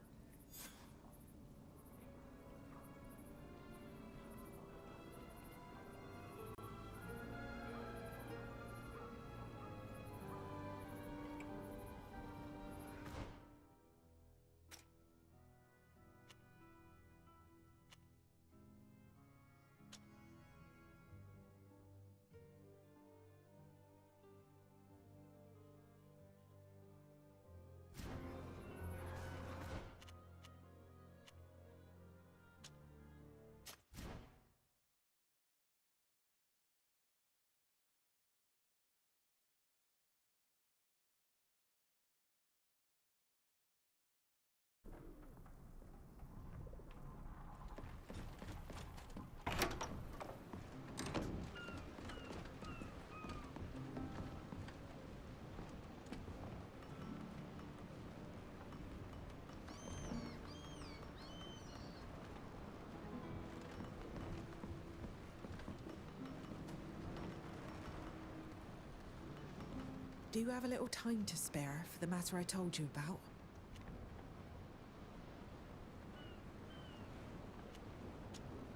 Do you have a little time to spare for the matter I told you about?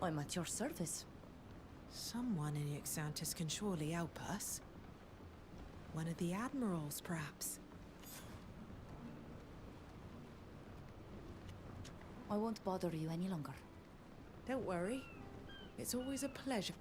I'm at your service. Someone in Ixantis can surely help us. One of the admirals, perhaps. I won't bother you any longer. Don't worry. It's always a pleasure.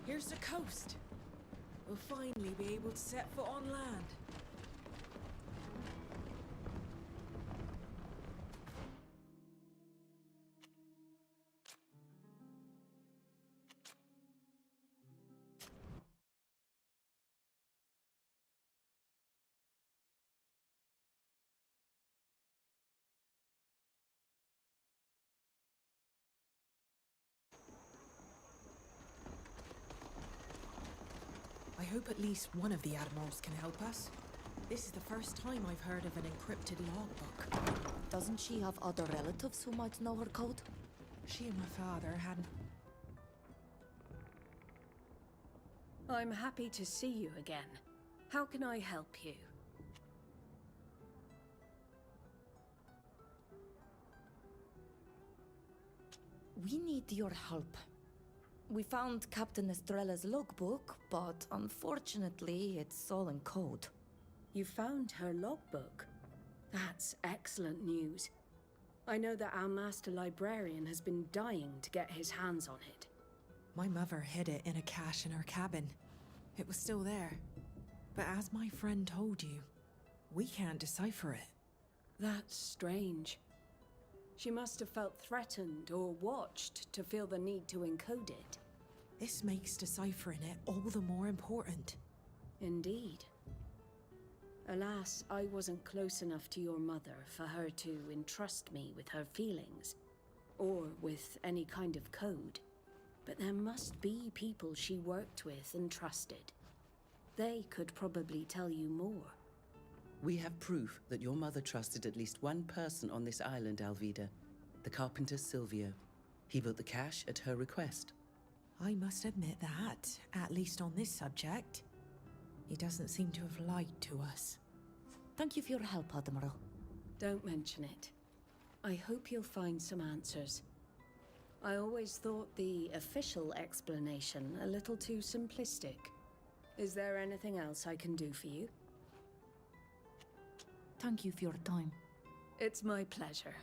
Here's the coast. We'll finally be able to set foot on land. I hope at least one of the admirals can help us. This is the first time I've heard of an encrypted logbook. Doesn't she have other relatives who might know her code? She and my father hadn't... I'm happy to see you again. How can I help you? We need your help. We found Captain Estrella's logbook, but unfortunately, it's all in code. You found her logbook? That's excellent news. I know that our master librarian has been dying to get his hands on it. My mother hid it in a cache in her cabin. It was still there. But as my friend told you, we can't decipher it. That's strange. She must have felt threatened or watched to feel the need to encode it. This makes deciphering it all the more important. Indeed. Alas, I wasn't close enough to your mother for her to entrust me with her feelings, or with any kind of code. But there must be people she worked with and trusted. They could probably tell you more. We have proof that your mother trusted at least one person on this island, Alvida. The carpenter Silvio. He built the cache at her request. I must admit that, at least on this subject, he doesn't seem to have lied to us. Thank you for your help, Admiral. Don't mention it. I hope you'll find some answers. I always thought the official explanation a little too simplistic. Is there anything else I can do for you? Thank you for your time. It's my pleasure.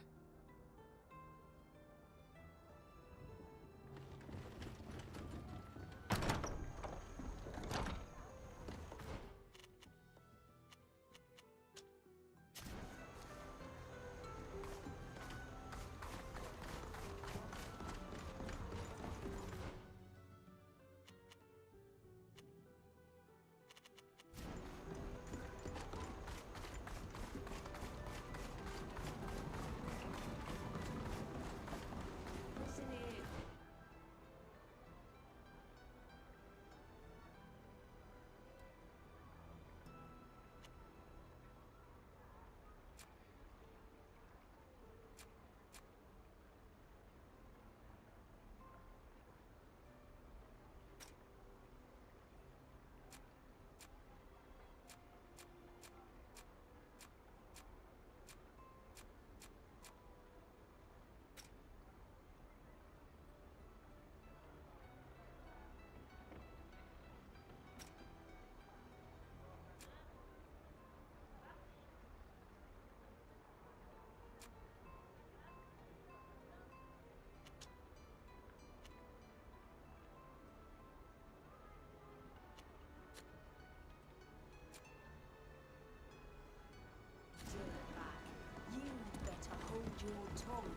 Hold your tongue.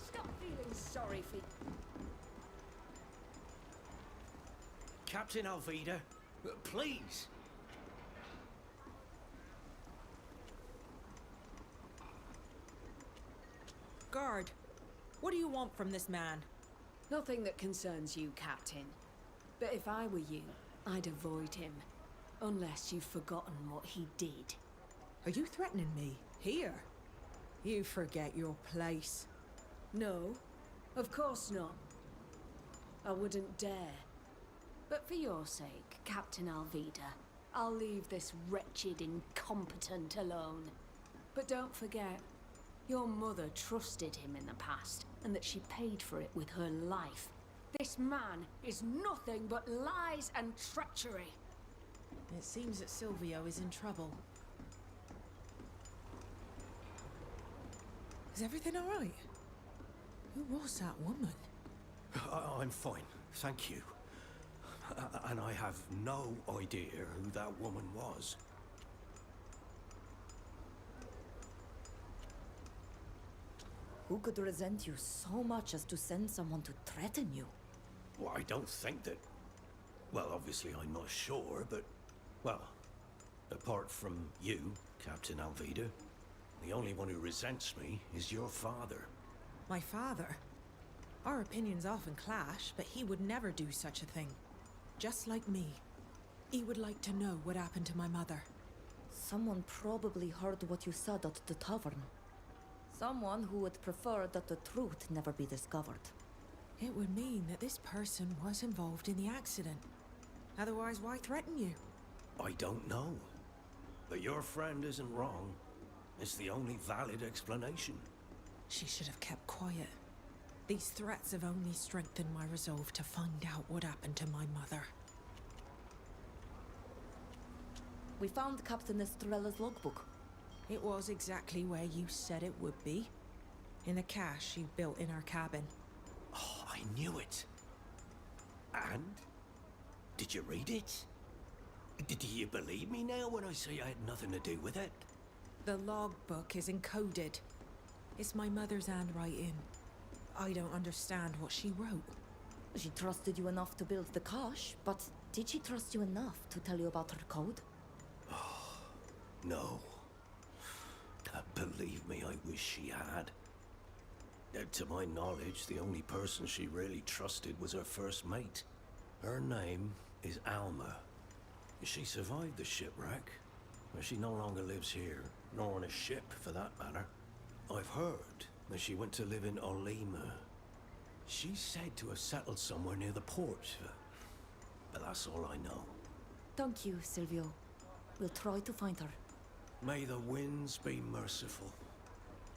Stop feeling sorry for... Captain Alvida, please. Guard, what do you want from this man? Nothing that concerns you, Captain. But if I were you, I'd avoid him. Unless you've forgotten what he did. Are you threatening me? Here? You forget your place. No, of course not. I wouldn't dare. But for your sake, Captain Alvida, I'll leave this wretched incompetent alone. But don't forget, your mother trusted him in the past, and that she paid for it with her life. This man is nothing but lies and treachery. It seems that Silvio is in trouble. Is everything all right? Who was that woman? I'm fine, thank you. And I have no idea who that woman was. Who could resent you so much as to send someone to threaten you? Well, I don't think that... Well, obviously I'm not sure, but... Well, apart from you, Captain Alvida, the only one who resents me is your father. My father? Our opinions often clash, but he would never do such a thing. Just like me. He would like to know what happened to my mother. Someone probably heard what you said at the tavern. Someone who would prefer that the truth never be discovered. It would mean that this person was involved in the accident. Otherwise, why threaten you? I don't know. But your friend isn't wrong. It's the only valid explanation. She should have kept quiet. These threats have only strengthened my resolve to find out what happened to my mother. We found Captain Estrella's logbook. It was exactly where you said it would be. In a cache she built in her cabin. Oh, I knew it. And? Did you read it? Do you believe me now when I say I had nothing to do with it? The logbook is encoded. It's my mother's handwriting. I don't understand what she wrote. She trusted you enough to build the cache, but did she trust you enough to tell you about her code? No. Believe me, I wish she had. To my knowledge, the only person she really trusted was her first mate. Her name is Alma. She survived the shipwreck, but she no longer lives here, nor on a ship for that matter. I've heard that she went to live in Olima. She's said to have settled somewhere near the port, but that's all I know. Thank you, Silvio. We'll try to find her. May the winds be merciful.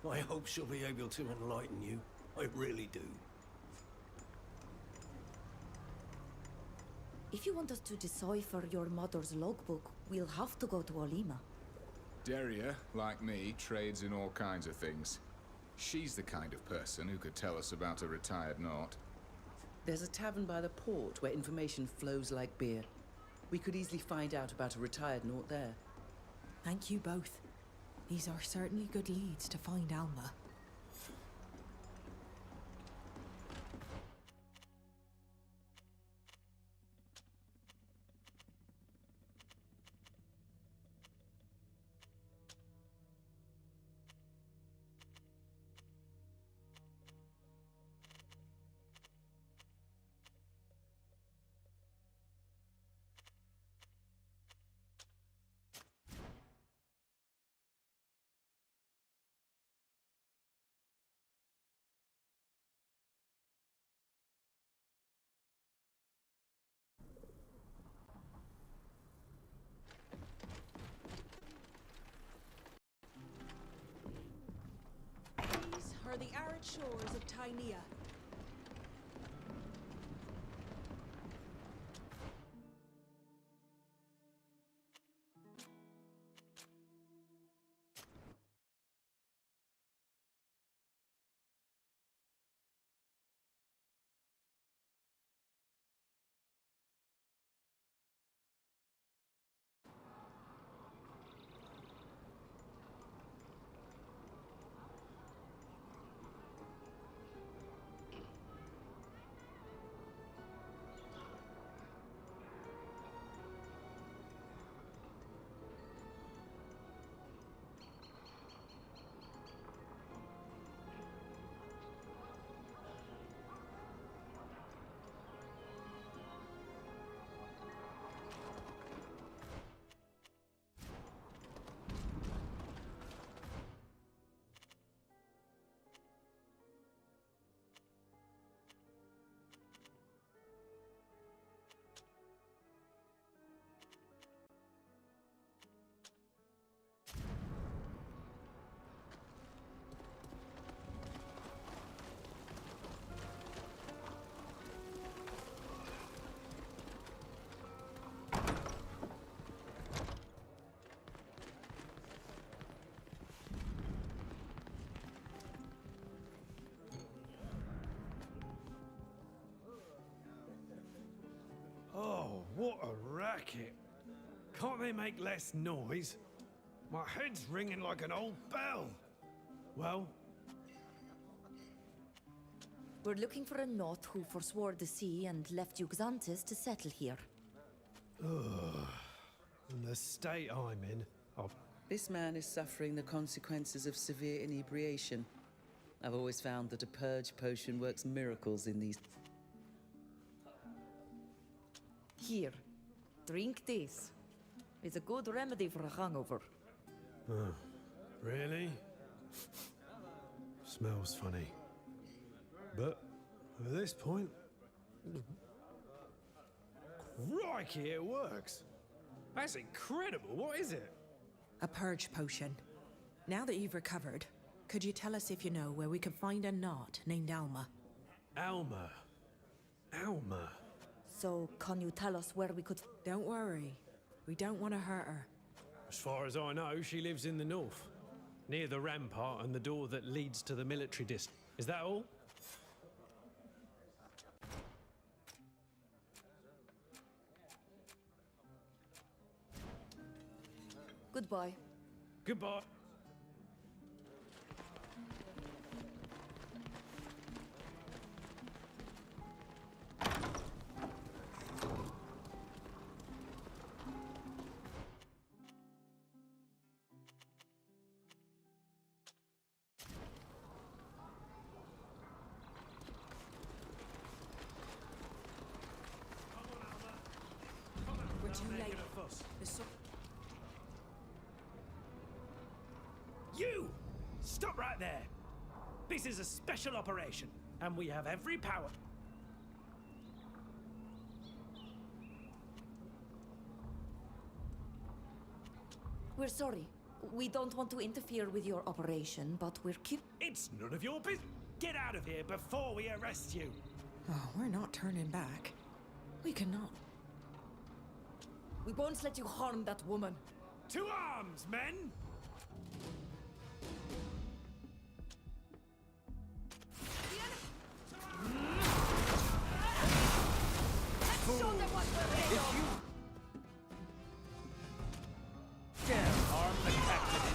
I hope she'll be able to enlighten you. I really do. If you want us to decipher your mother's logbook, we'll have to go to Olima. Daria, like me, trades in all kinds of things. She's the kind of person who could tell us about a retired Naut. There's a tavern by the port where information flows like beer. We could easily find out about a retired Naut there. Thank you both. These are certainly good leads to find Alma. These are the arid shores of Tynea. What a racket. Can't they make less noise? My head's ringing like an old bell. Well? We're looking for a knot who forswore the sea and left Xantis to settle here. Ugh. And the state I'm in, This man is suffering the consequences of severe inebriation. I've always found that a purge potion works miracles in these. Here, drink this. It's a good remedy for a hangover. Really? Smells funny. But at this point... Crikey, it works! That's incredible, what is it? A purge potion. Now that you've recovered, could you tell us if you know where we can find a knot named Alma? Alma. Alma. So, can you tell us where we could... Don't worry. We don't want to hurt her. As far as I know, she lives in the north. Near the rampart and the door that leads to the military district. Is that all? Goodbye. Goodbye. We're too late. You! Stop right there! This is a special operation, and we have every power. We're sorry. We don't want to interfere with your operation, but we're It's none of your business. Get out of here before we arrest you. Oh, we're not turning back. We cannot. We won't let you harm that woman. To arms, men! Let's show them what we're made of! Dare harm the captain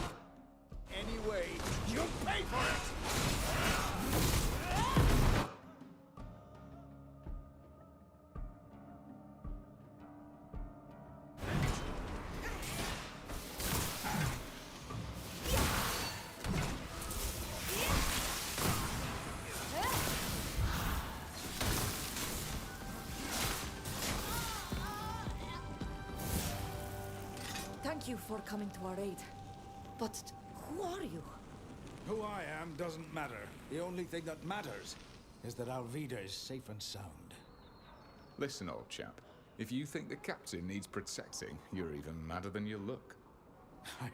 in any way, you'll pay for it! Thank you for coming to our aid. But who are you? Who I am doesn't matter. The only thing that matters is that Alvida is safe and sound. Listen, old chap. If you think the captain needs protecting, you're even madder than you look.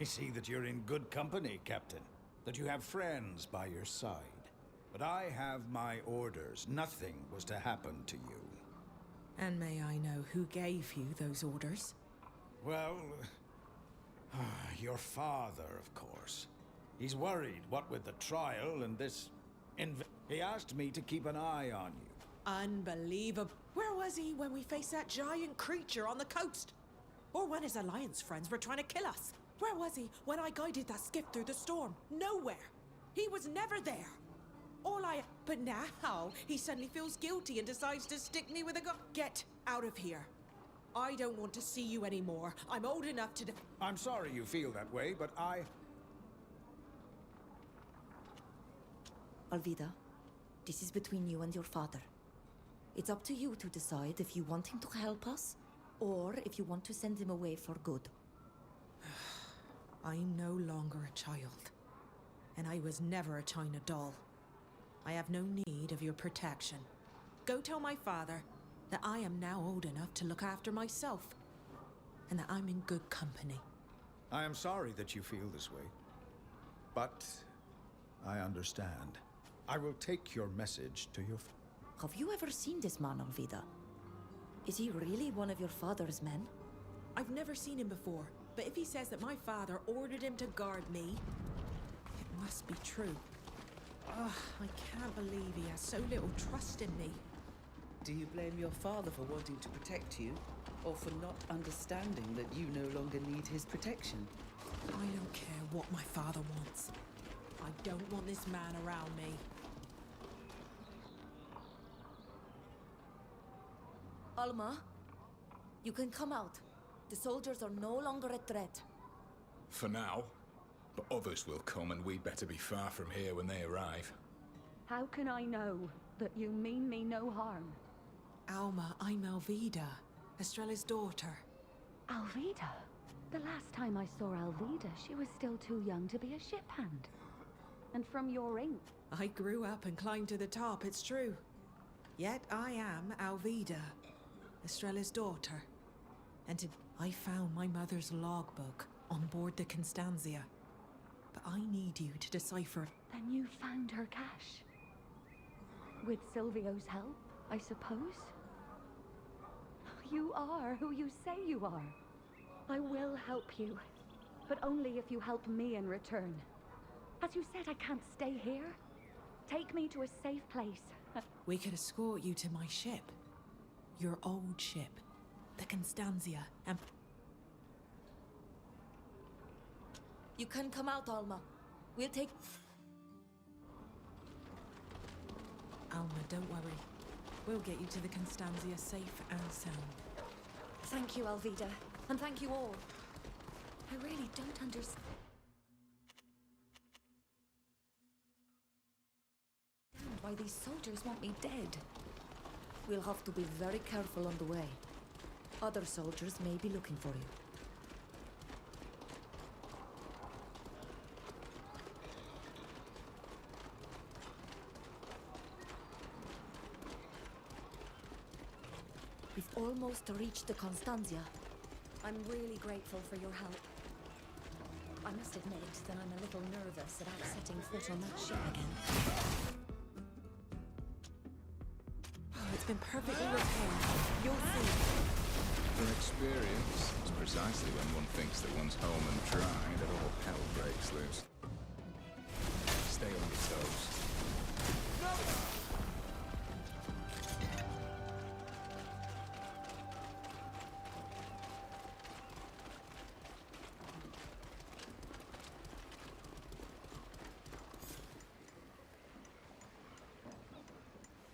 I see that you're in good company, Captain. That you have friends by your side. But I have my orders. Nothing was to happen to you. And may I know who gave you those orders? Well, your father, of course. He's worried, what with the trial and this... He asked me to keep an eye on you. Unbelievable. Where was he when we faced that giant creature on the coast? Or when his Alliance friends were trying to kill us? Where was he when I guided that skiff through the storm? Nowhere. He was never there. But now, he suddenly feels guilty and decides to stick me with a gun. Get out of here. I don't want to see you anymore. I'm old enough to... I'm sorry you feel that way, but Alvida, this is between you and your father. It's up to you to decide if you want him to help us, or if you want to send him away for good. I'm no longer a child. And I was never a China doll. I have no need of your protection. Go tell my father that I am now old enough to look after myself. And that I'm in good company. I am sorry that you feel this way. But I understand. I will take your message to your... Have you ever seen this man, Alvida? Is he really one of your father's men? I've never seen him before, but if he says that my father ordered him to guard me, it must be true. Ugh, I can't believe he has so little trust in me. Do you blame your father for wanting to protect you? or for not understanding that you no longer need his protection. I don't care what my father wants. I don't want this man around me. Alma, you can come out. The soldiers are no longer a threat. For now. But others will come, and we'd better be far from here when they arrive. How can I know that you mean me no harm? Alma, I'm Alvida, Estrella's daughter. Alvida? The last time I saw Alvida, she was still too young to be a ship hand. And from your ink. I grew up and climbed to the top, it's true. Yet I am Alvida, Estrella's daughter. And I found my mother's logbook on board the Constantia. But I need you to decipher. Then you found her cache. With Silvio's help, I suppose? You are who you say you are. I will help you, but only if you help me in return. As you said, I can't stay here. Take me to a safe place. We could escort you to my ship. Your old ship, the Constantia, and... You can come out, Alma. We'll take... Alma, don't worry. We'll get you to the Constantia safe and sound. Thank you, Alvida. And thank you all. I really don't understand why these soldiers want me dead. We'll have to be very careful on the way. Other soldiers may be looking for you. We've almost reached the Constantia. I'm really grateful for your help. I must admit that I'm a little nervous about setting foot on that ship again. Oh, it's been perfectly repaired. You'll see. From experience, it's precisely when one thinks that one's home and dry that all hell breaks loose. Stay on your toes.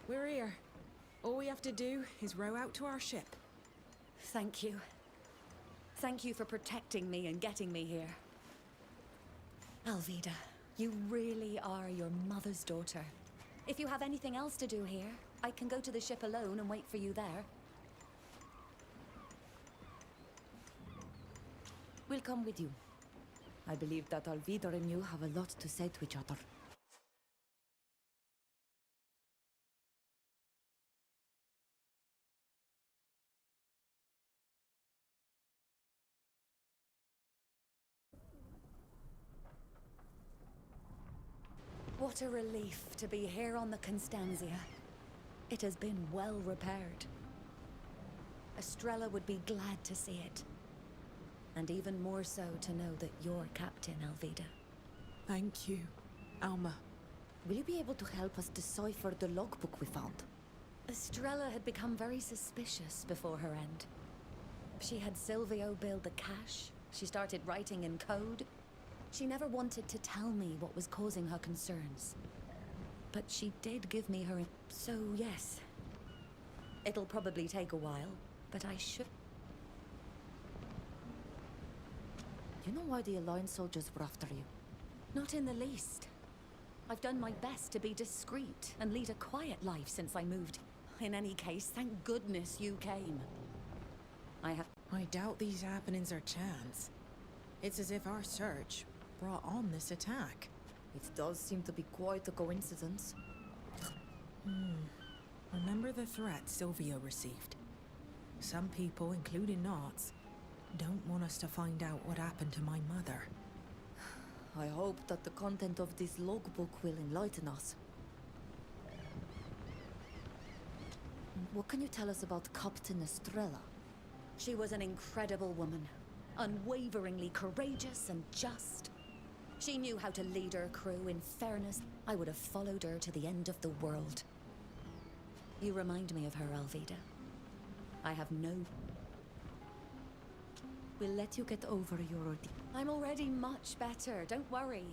We're here. All we have to do is row out to our ship. Thank you. Thank you for protecting me and getting me here. Alvida, you really are your mother's daughter. If you have anything else to do here, I can go to the ship alone and wait for you there. We'll come with you. I believe that Alvida and you have a lot to say to each other. What a relief to be here on the Constantia. It has been well repaired. Estrella would be glad to see it. And even more so to know that you're Captain Alvida. Thank you, Alma. Will you be able to help us decipher the logbook we found? Estrella had become very suspicious before her end. She had Silvio build the cache. She started writing in code. She never wanted to tell me what was causing her concerns. But she did give me her... So, yes. It'll probably take a while, but I should... You know why the Alliance soldiers were after you? Not in the least. I've done my best to be discreet and lead a quiet life since I moved. In any case, thank goodness you came. I doubt these happenings are chance. It's as if our search brought on this attack. It does seem to be quite a coincidence. Remember the threat Silvio received? Some people, including Knots, don't want us to find out what happened to my mother. I hope that the content of this logbook will enlighten us. What can you tell us about Captain Estrella? She was an incredible woman, unwaveringly courageous and just. She knew how to lead her crew. In fairness, I would have followed her to the end of the world. You remind me of her, Alvida. I have no... We'll let you get over your ordeal. I'm already much better, don't worry.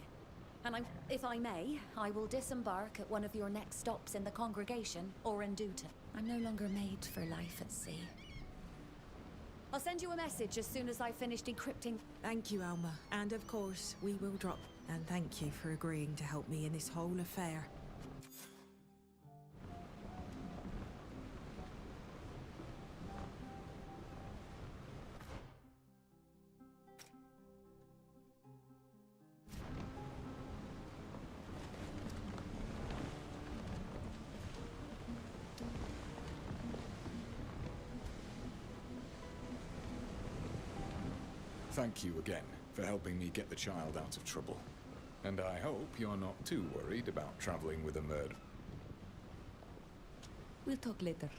And if I may, I will disembark at one of your next stops in the congregation or in Duta. I'm no longer made for life at sea. I'll send you a message as soon as I've finished decrypting. Thank you, Alma. And of course, we will drop. And thank you for agreeing to help me in this whole affair. Thank you again for helping me get the child out of trouble. And I hope you're not too worried about traveling with a murderer. We'll talk later.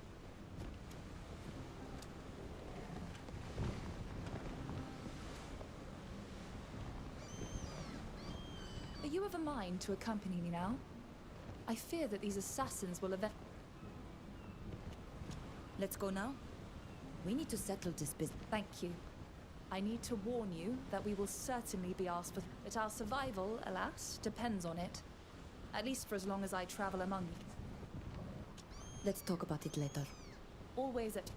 Are you of a mind to accompany me now? I fear that these assassins will Let's go now. We need to settle this business. Thank you. I need to warn you that we will certainly be asked for... But our survival, alas, depends on it. At least for as long as I travel among you. Let's talk about it later. Always at...